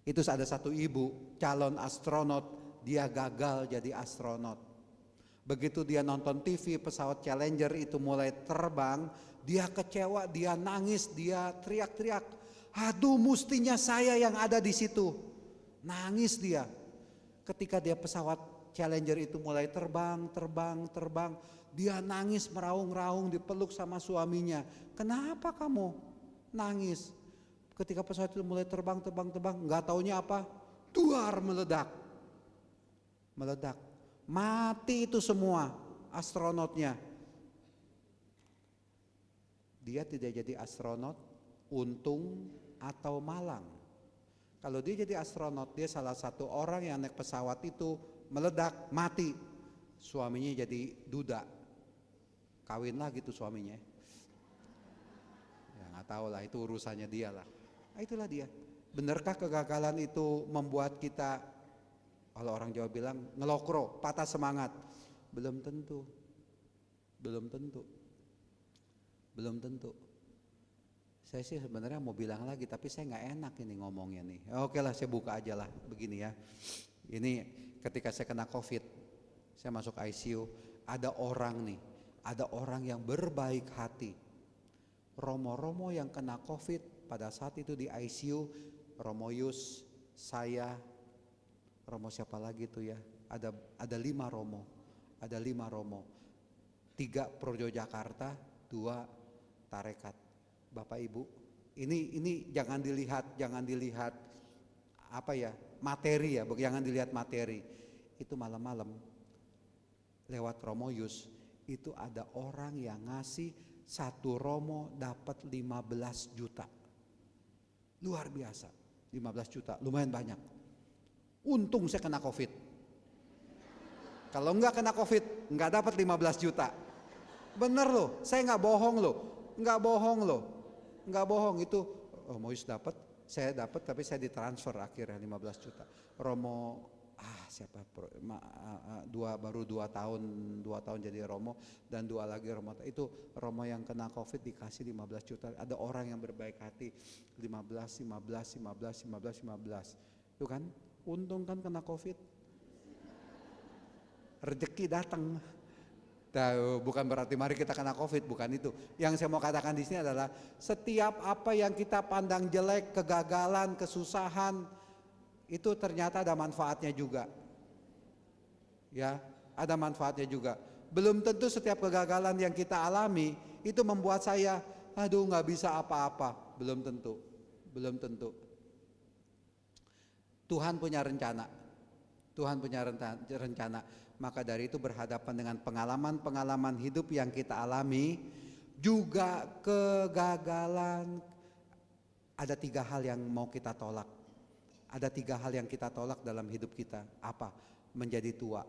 Itu ada satu ibu calon astronot, dia gagal jadi astronot. Begitu dia nonton TV pesawat Challenger itu mulai terbang, dia kecewa, dia nangis, dia teriak-teriak, aduh mestinya saya yang ada di situ. Nangis dia. Ketika dia pesawat Challenger itu mulai terbang, dia nangis meraung-raung dipeluk sama suaminya. Kenapa kamu nangis? Ketika pesawat itu mulai terbang, nggak taunya apa? Duar, meledak. Mati itu semua astronotnya. Dia tidak jadi astronot, untung atau malang. Kalau dia jadi astronot, dia salah satu orang yang naik pesawat itu meledak, mati. Suaminya jadi duda. Kawin lagi tuh suaminya. Ya nggak tahu lah, itu urusannya dia lah. Nah, itulah dia. Benarkah kegagalan itu membuat kita, kalau orang Jawa bilang ngelokro, patah semangat? Belum tentu. Saya sih sebenarnya mau bilang lagi, tapi saya nggak enak ini ngomongnya nih. Oke lah, saya buka aja lah begini ya. Ini ketika saya kena COVID, saya masuk ICU, ada orang yang berbaik hati. Romo-romo yang kena COVID pada saat itu di ICU, Romo Yus, saya, Romo siapa lagi tuh ya? Ada 5 Romo, 3 Projo Jakarta, 2 Tarekat. Bapak Ibu, ini jangan dilihat apa ya, materi ya, jangan dilihat materi. Itu malam-malam lewat Romo Yus itu ada orang yang ngasih 1 Romo dapat 15 juta. Luar biasa, 15 juta, lumayan banyak. Untung saya kena COVID. Kalau enggak kena COVID, enggak dapat 15 juta. Bener loh, saya enggak bohong loh. Itu Romo Yus dapat, saya dapat, tapi saya ditransfer akhirnya 15 juta. Romo baru 2 tahun jadi Romo, dan 2 lagi Romo. Itu Romo yang kena COVID dikasih 15 juta. Ada orang yang berbaik hati 15. Itu kan untung kan kena COVID. Rezeki datang. Bukan berarti mari kita kena COVID, bukan itu. Yang saya mau katakan di sini adalah setiap apa yang kita pandang jelek, kegagalan, kesusahan, itu ternyata ada manfaatnya juga. Ya, ada manfaatnya juga. Belum tentu setiap kegagalan yang kita alami itu membuat saya, aduh nggak bisa apa-apa. Belum tentu. Tuhan punya rencana. Maka dari itu berhadapan dengan pengalaman-pengalaman hidup yang kita alami, juga kegagalan, ada 3 hal yang mau kita tolak. Ada 3 hal yang kita tolak dalam hidup kita. Apa? Menjadi tua.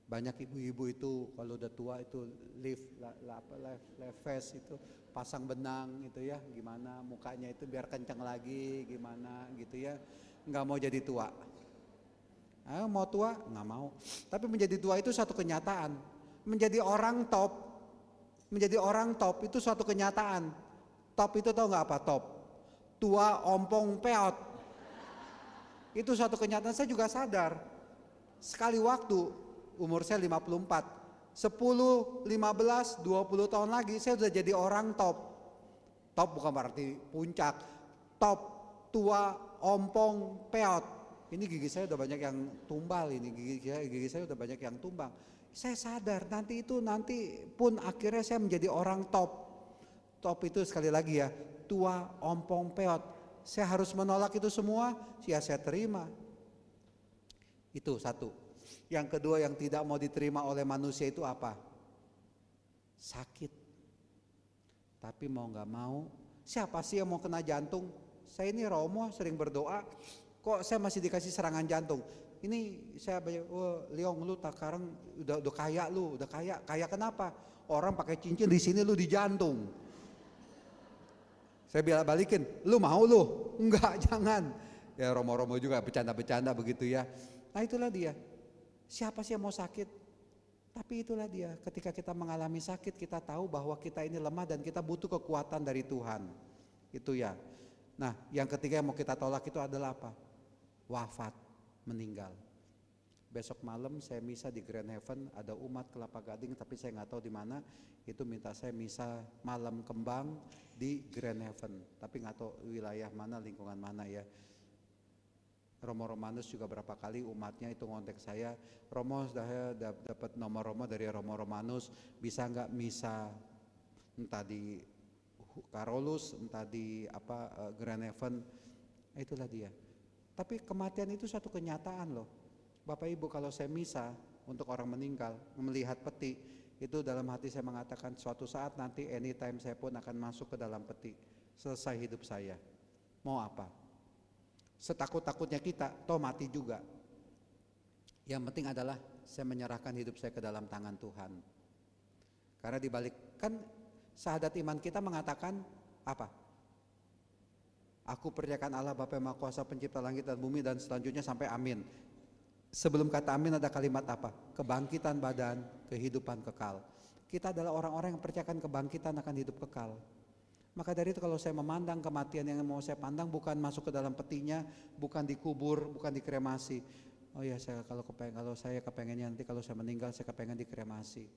Banyak ibu-ibu itu kalau udah tua itu lift face itu pasang benang itu ya, gimana mukanya itu biar kencang lagi, gimana gitu ya, nggak mau jadi tua. Mau tua nggak mau. Tapi menjadi tua itu suatu kenyataan. Menjadi orang top itu suatu kenyataan. Top itu tahu nggak apa top? Tua, ompong, peot. Itu suatu kenyataan. Saya juga sadar. Sekali waktu umur saya 54, 10, 15, 20 tahun lagi saya sudah jadi orang top. Top bukan berarti puncak. Top, tua, ompong, peot. Ini gigi saya udah banyak yang tumbal, gigi saya udah banyak yang tumbang. Saya sadar nanti pun akhirnya saya menjadi orang top. Top itu sekali lagi ya, tua, ompong, peot. Saya harus menolak itu semua, ya saya terima. Itu satu. Yang kedua yang tidak mau diterima oleh manusia itu apa? Sakit. Tapi mau gak mau, siapa sih yang mau kena jantung? Saya ini Romo sering berdoa, kok saya masih dikasih serangan jantung. Ini saya banyak, Leong lu sekarang udah kaya lu, udah kaya. Kaya kenapa? Orang pakai cincin di sini lu di jantung. Saya bilang balikin, lu mau lu? Enggak, jangan. Ya Romo-Romo juga bercanda-bercanda begitu ya. Nah itulah dia. Siapa sih yang mau sakit? Tapi itulah dia, ketika kita mengalami sakit kita tahu bahwa kita ini lemah dan kita butuh kekuatan dari Tuhan. Itu ya. Nah yang ketiga yang mau kita tolak itu adalah apa? Wafat, meninggal. Besok malam saya misa di Grand Heaven, ada umat Kelapa Gading tapi saya nggak tahu di mana. Itu minta saya misa malam kembang di Grand Heaven, tapi nggak tahu wilayah mana, lingkungan mana ya. Romo Romanus juga berapa kali umatnya itu ngontek saya, Romo sudah dapat nomor Romo dari Romo Romanus, bisa nggak misa entah di Karolus, entah di Grand Heaven. Itulah dia. Tapi kematian itu suatu kenyataan loh. Bapak Ibu, kalau saya misa untuk orang meninggal, melihat peti, itu dalam hati saya mengatakan suatu saat nanti anytime saya pun akan masuk ke dalam peti. Selesai hidup saya. Mau apa? Setakut-takutnya kita, toh mati juga. Yang penting adalah saya menyerahkan hidup saya ke dalam tangan Tuhan. Karena dibalik, kan syahadat iman kita mengatakan apa? Aku percayakan Allah Bapa yang Maha Kuasa pencipta langit dan bumi dan selanjutnya sampai amin. Sebelum kata amin ada kalimat apa? Kebangkitan badan, kehidupan kekal. Kita adalah orang-orang yang percayakan kebangkitan akan hidup kekal. Maka dari itu kalau saya memandang kematian yang mau saya pandang bukan masuk ke dalam petinya, bukan dikubur, bukan dikremasi. Oh ya kalau saya kepengennya nanti kalau saya meninggal saya kepengen dikremasi.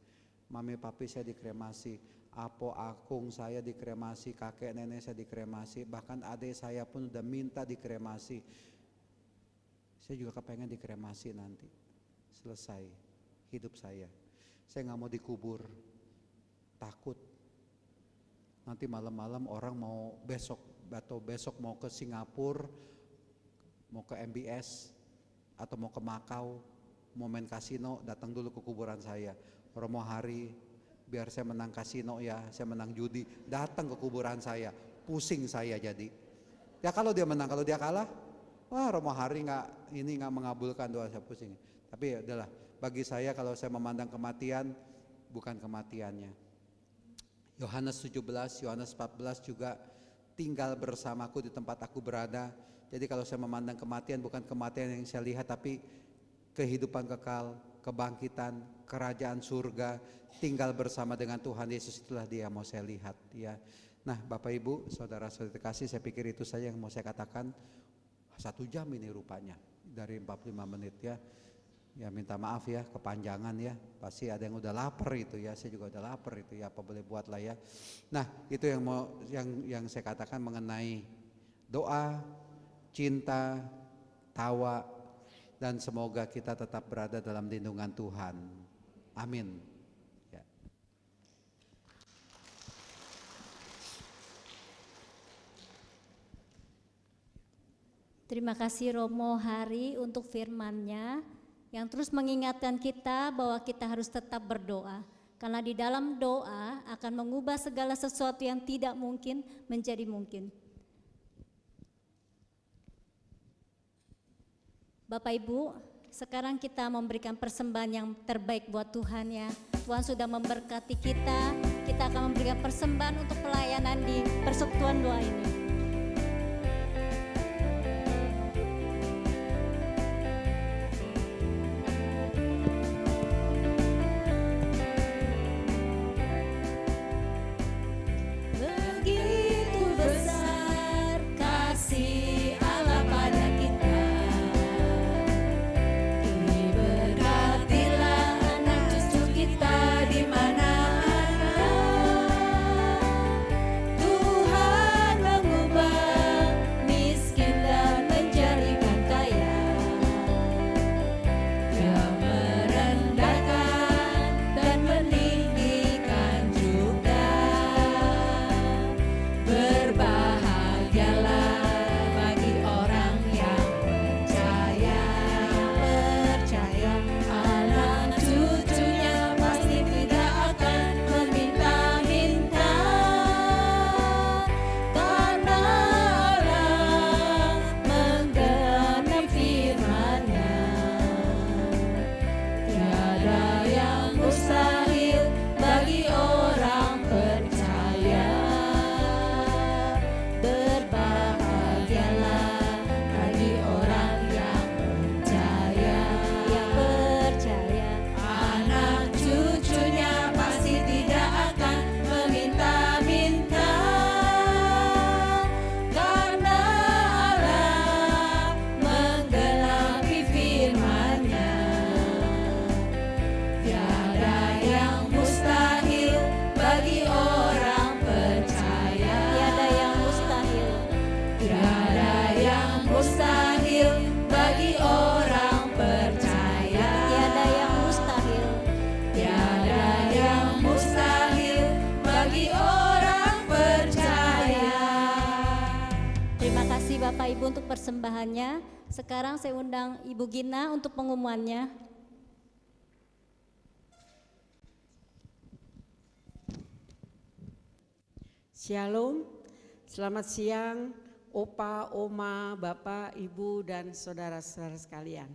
Mami papi saya dikremasi, apo akung saya dikremasi, kakek nenek saya dikremasi, bahkan adik saya pun udah minta dikremasi. Saya juga kepengen dikremasi nanti. Selesai hidup saya. Saya nggak mau dikubur, takut. Nanti malam-malam orang mau besok mau ke Singapura, mau ke MBS, atau mau ke Makau, mau main kasino, datang dulu ke kuburan saya. Romo Hari, biar saya menang kasino ya, saya menang judi, datang ke kuburan saya, pusing saya jadi. Ya kalau dia menang, kalau dia kalah, wah Romo Hari nggak mengabulkan doa saya, pusing. Tapi ya udahlah, bagi saya kalau saya memandang kematian, bukan kematiannya. Yohanes 17, Yohanes 14 juga tinggal bersamaku di tempat aku berada. Jadi kalau saya memandang kematian bukan kematian yang saya lihat tapi kehidupan kekal, kebangkitan, kerajaan surga, tinggal bersama dengan Tuhan Yesus, itulah dia mau saya lihat ya. Nah Bapak Ibu, saudara-saudari kasih, saya pikir itu saja yang mau saya katakan. 1 jam ini rupanya dari 45 menit ya. Ya minta maaf ya kepanjangan ya, pasti ada yang udah lapar itu ya, saya juga udah lapar itu ya, apa boleh buat lah ya. Nah itu yang mau yang saya katakan mengenai doa, cinta, tawa, dan semoga kita tetap berada dalam lindungan Tuhan. Amin. Ya. Terima kasih Romo Hari untuk firman-Nya yang terus mengingatkan kita bahwa kita harus tetap berdoa. Karena di dalam doa akan mengubah segala sesuatu yang tidak mungkin menjadi mungkin. Bapak Ibu, sekarang kita memberikan persembahan yang terbaik buat Tuhan ya. Tuhan sudah memberkati kita akan memberikan persembahan untuk pelayanan di persekutuan doa ini. Begitu besar kasih Allah pada kita, diberkatilah anak cucu kita di mana-mana. Tuhan mengubah miskin dan menjadikan kaya. Dia merendahkan dan meninggikan juga. Berbahagialah bagi orang yang percaya, anak cucunya pasti tidak akan meminta-minta, karena Allah menggenapi firman-Nya. Tiada yang mustahil bagi orang percaya. Berbahagialah bagi orang yang percaya, anak cucunya pasti tidak akan meminta-minta, karena Allah menggenapi firman-Nya. Tiada yang mustahil bagi orang percaya. Tiada yang mustahil. Tiada yang mustahil bagi orang percaya. Tiada yang mustahil. Tiada yang mustahil bagi orang percaya. Terima kasih Bapak Ibu untuk persembahannya. Sekarang saya undang Ibu Gina untuk pengumumannya. Shalom, selamat siang Opa, Oma, Bapak, Ibu, dan saudara-saudara sekalian.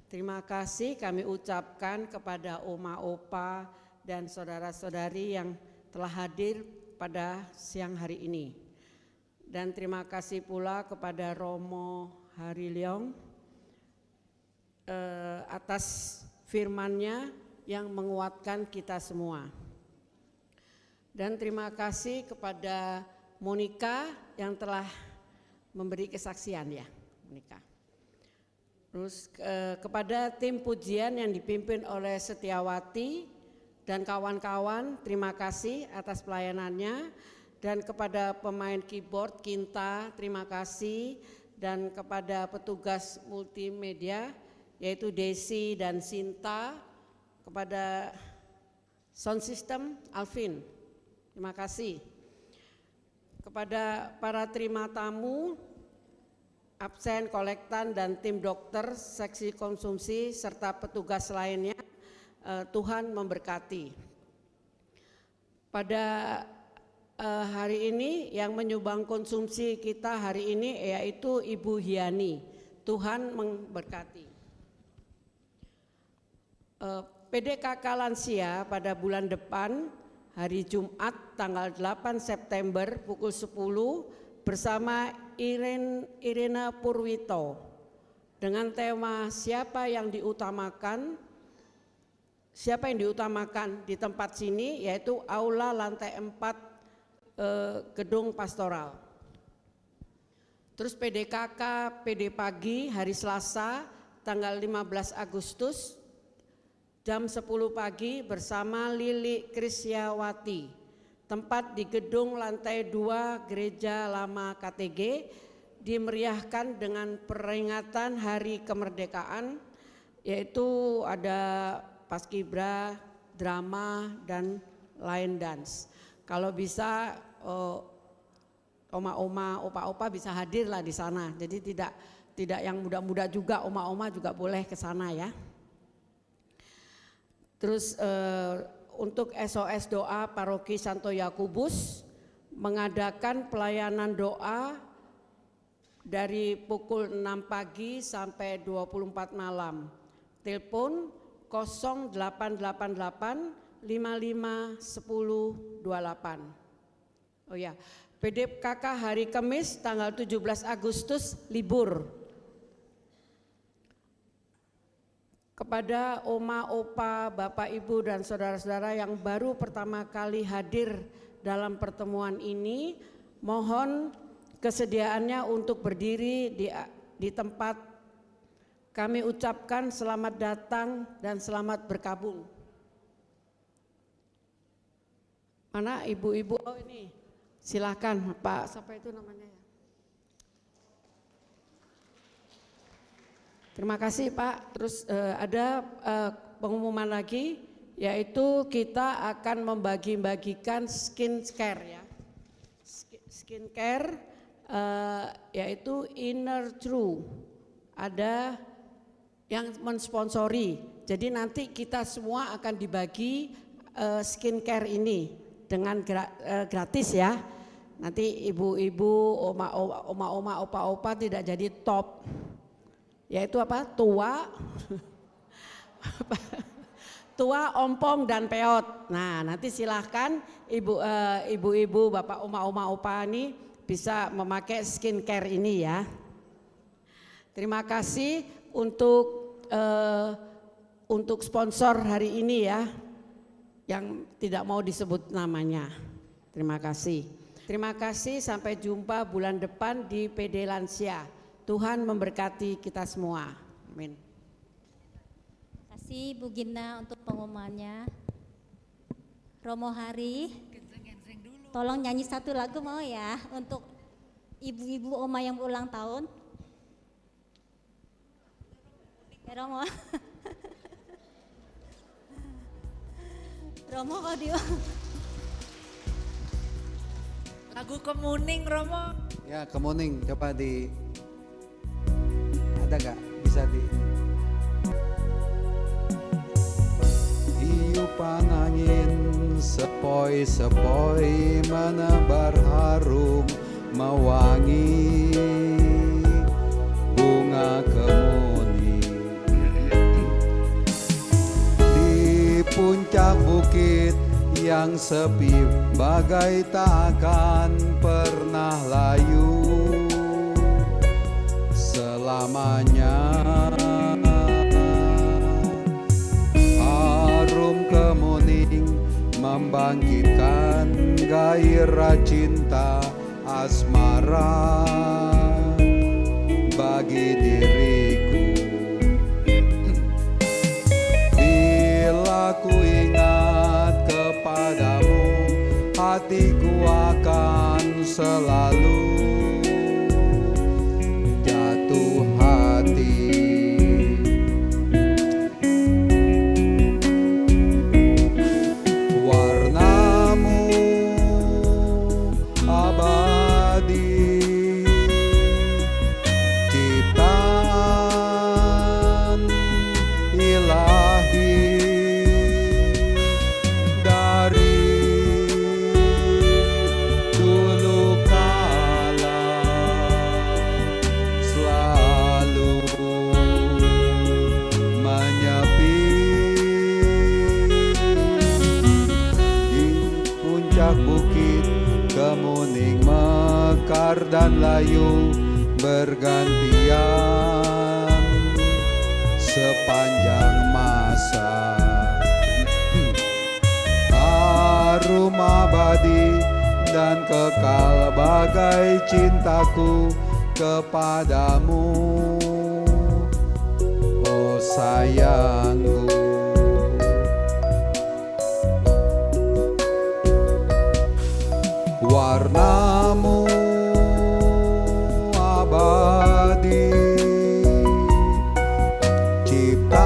Terima kasih kami ucapkan kepada Oma, Opa, dan saudara-saudari yang telah hadir pada siang hari ini. Dan terima kasih pula kepada Romo Hari Leong atas firman-Nya yang menguatkan kita semua. Dan terima kasih kepada Monica yang telah memberi kesaksian ya, Monica. Terus kepada tim pujian yang dipimpin oleh Setiawati dan kawan-kawan, terima kasih atas pelayanannya. Dan kepada pemain keyboard Kinta, terima kasih. Dan kepada petugas multimedia yaitu Desi dan Sinta, kepada sound system Alvin, terima kasih. Kepada para terima tamu, absen, kolektan, dan tim dokter, seksi konsumsi, serta petugas lainnya, Tuhan memberkati. Pada hari ini yang menyumbang konsumsi kita hari ini yaitu Ibu Hiani. Tuhan memberkati. PDKK Lansia pada bulan depan hari Jumat tanggal 8 September pukul 10 bersama Irena Purwito dengan tema siapa yang diutamakan di tempat sini, yaitu aula lantai 4 gedung pastoral. Terus PDKK PD pagi hari Selasa tanggal 15 Agustus jam 10 pagi bersama Lili Krisyawati. Tempat di gedung lantai 2 Gereja Lama KTG, dimeriahkan dengan peringatan Hari Kemerdekaan, yaitu ada paskibra, drama, dan line dance. Kalau bisa oma-oma, opa-opa bisa hadir lah di sana. Jadi tidak yang muda-muda juga, oma-oma juga boleh ke sana ya. Terus untuk SOS Doa Paroki Santo Yakobus mengadakan pelayanan doa dari pukul 6 pagi sampai 24 malam. Telepon 0888 55 10 28. Oh ya, PDKK hari Kamis tanggal 17 Agustus libur. Kepada oma, opa, bapak, ibu, dan saudara-saudara yang baru pertama kali hadir dalam pertemuan ini, mohon kesediaannya untuk berdiri di tempat. Kami ucapkan selamat datang dan selamat berkabung. Mana ibu-ibu? Oh ini, silakan Pak. Siapa itu namanya ya? Terima kasih Pak. Terus ada pengumuman lagi, yaitu kita akan membagi-bagikan skincare ya. Skincare yaitu Inner True. Ada yang mensponsori. Jadi nanti kita semua akan dibagi skincare ini dengan gratis ya. Nanti ibu-ibu, oma-oma, opa-opa tidak jadi top. Yaitu apa? Tua, ompong dan peot. Nah nanti silahkan ibu-ibu, bapak, oma-oma, opa ini bisa memakai skincare ini ya. Terima kasih untuk sponsor hari ini ya, yang tidak mau disebut namanya. Terima kasih. Terima kasih, sampai jumpa bulan depan di PD Lansia. Tuhan memberkati kita semua. Amin. Terima kasih Bu Gina untuk pengumumannya. Romo Hari, tolong nyanyi satu lagu mau ya untuk ibu-ibu oma yang berulang tahun. Ya Romo. Romo kok dia. Lagu Kemuning Romo. Ya Kemuning, coba ada gak? Bisa Tiupan angin sepoi-sepoi menebar harum mewangi bunga kemuning. Di puncak bukit yang sepi bagai tak akan pernah layu selamanya. Harum kemuning membangkitkan gairah cinta asmara bagi diriku. Bila ku ingat kepadamu, hatiku akan selalu jatuh hati. Warnamu abadi, ciptaan ilahi dari dulu kala, selalu menyepi di puncak bukit kemuning mekar dan layu bergantian sepanjang masa. Harum abadi dan kekal bagai cintaku kepadamu, oh sayangku. Warnamu abadi, ciptaan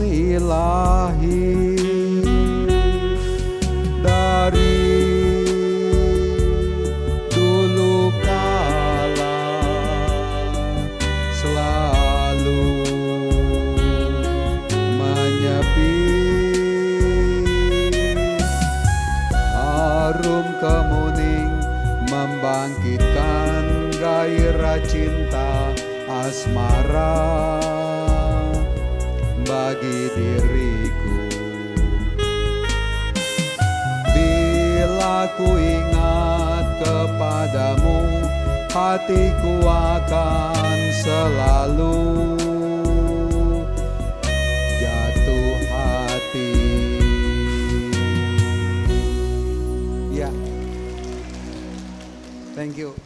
ilahi dari dulu kala, selalu menyepi. Harum kemuning membangkitkan gairah cinta asmara bagi diriku. Bila ku ingat kepadamu, hatiku akan selalu jatuh hati. Ya, thank you.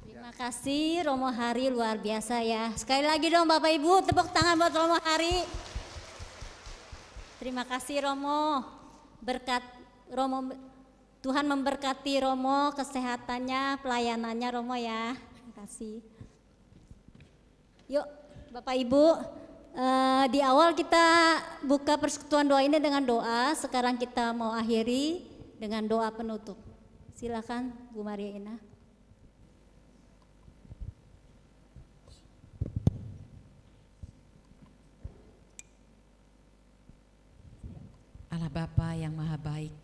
Terima kasih Romo Hari, luar biasa ya. Sekali lagi dong Bapak Ibu, tepuk tangan buat Romo Hari. Terima kasih Romo, berkat Romo, Tuhan memberkati Romo, kesehatannya, pelayanannya Romo ya. Terima kasih. Yuk Bapak Ibu, di awal kita buka persekutuan doa ini dengan doa, sekarang kita mau akhiri dengan doa penutup. Silakan Bu Maria Ina. Allah Bapa yang Maha Baik,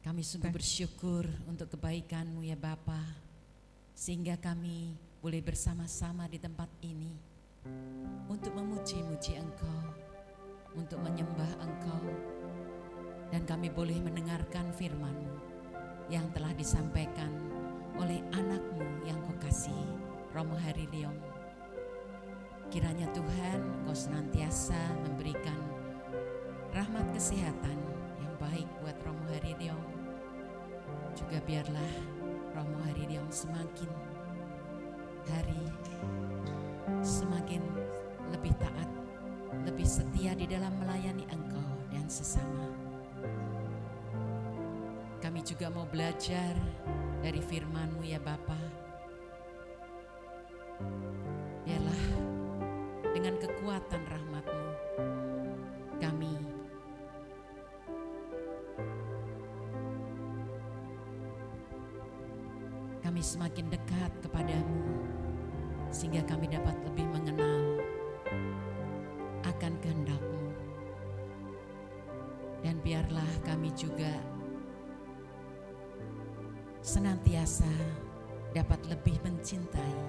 kami sungguh bersyukur untuk kebaikan-Mu ya Bapa, sehingga kami boleh bersama-sama di tempat ini untuk memuji-muji Engkau, untuk menyembah Engkau, dan kami boleh mendengarkan firman-Mu yang telah disampaikan oleh anak-Mu yang Kau kasihi, Romo Hari Leong. Kiranya Tuhan Kau senantiasa memberikan rahmat kesehatan yang baik buat Romo Hari Leong. Juga biarlah Romo Hari Leong semakin hari semakin lebih taat, lebih setia di dalam melayani Engkau dan sesama. Kami juga mau belajar dari firman-Mu ya Bapa. Biarlah dengan kekuatan rahmat-Mu kami semakin dekat kepadamu, sehingga kami dapat lebih mengenal akan kehendak-Mu. Dan biarlah kami juga senantiasa dapat lebih mencintai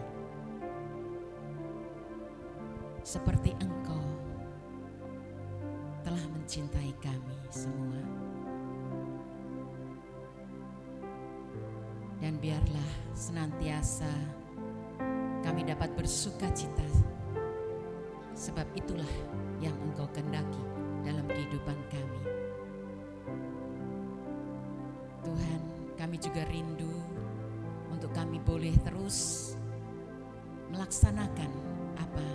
seperti Engkau telah mencintai kami semua. Dan biarlah senantiasa kami dapat bersuka cita, sebab itulah yang Engkau kehendaki dalam kehidupan kami. Tuhan, kami juga rindu untuk kami boleh terus melaksanakan apa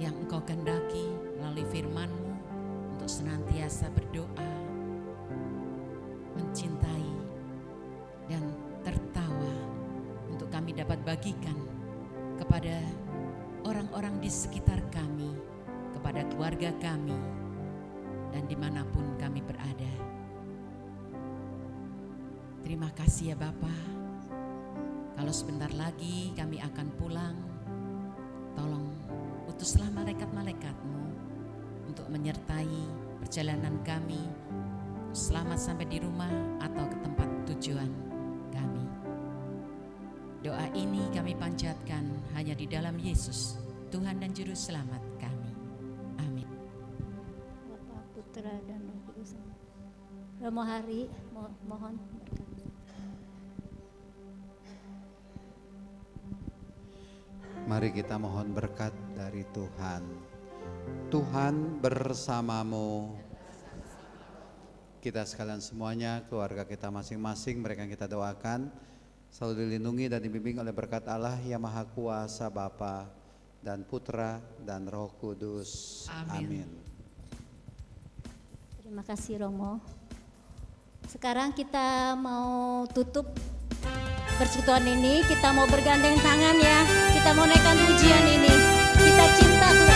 yang Engkau kehendaki melalui firman-Mu, untuk senantiasa berdoa, mencintai, dan tertawa, untuk kami dapat bagikan kepada orang-orang di sekitar kami, kepada keluarga kami, dan dimanapun kami berada. Terima kasih ya Bapa. Kalau sebentar lagi kami akan pulang, tolong utuslah malaikat-malaikat-Mu untuk menyertai perjalanan kami selamat sampai di rumah atau ke tempat tujuan kami. Doa ini kami panjatkan hanya di dalam Yesus, Tuhan dan Juru Selamat kami. Amin. Bapa, Putra, dan Roh Kudus. Romo Hari, mohon berkat. Mari kita mohon berkat dari Tuhan. Tuhan bersamamu. Kita sekalian semuanya, keluarga kita masing-masing, mereka yang kita doakan selalu dilindungi dan dibimbing oleh berkat Allah yang Maha Kuasa, Bapa dan Putra dan Roh Kudus. Amin. Terima kasih Romo. Sekarang kita mau tutup persekutuan ini, kita mau bergandeng tangan ya. Kita mau naikkan pujian ini. Kita cinta Tuhan.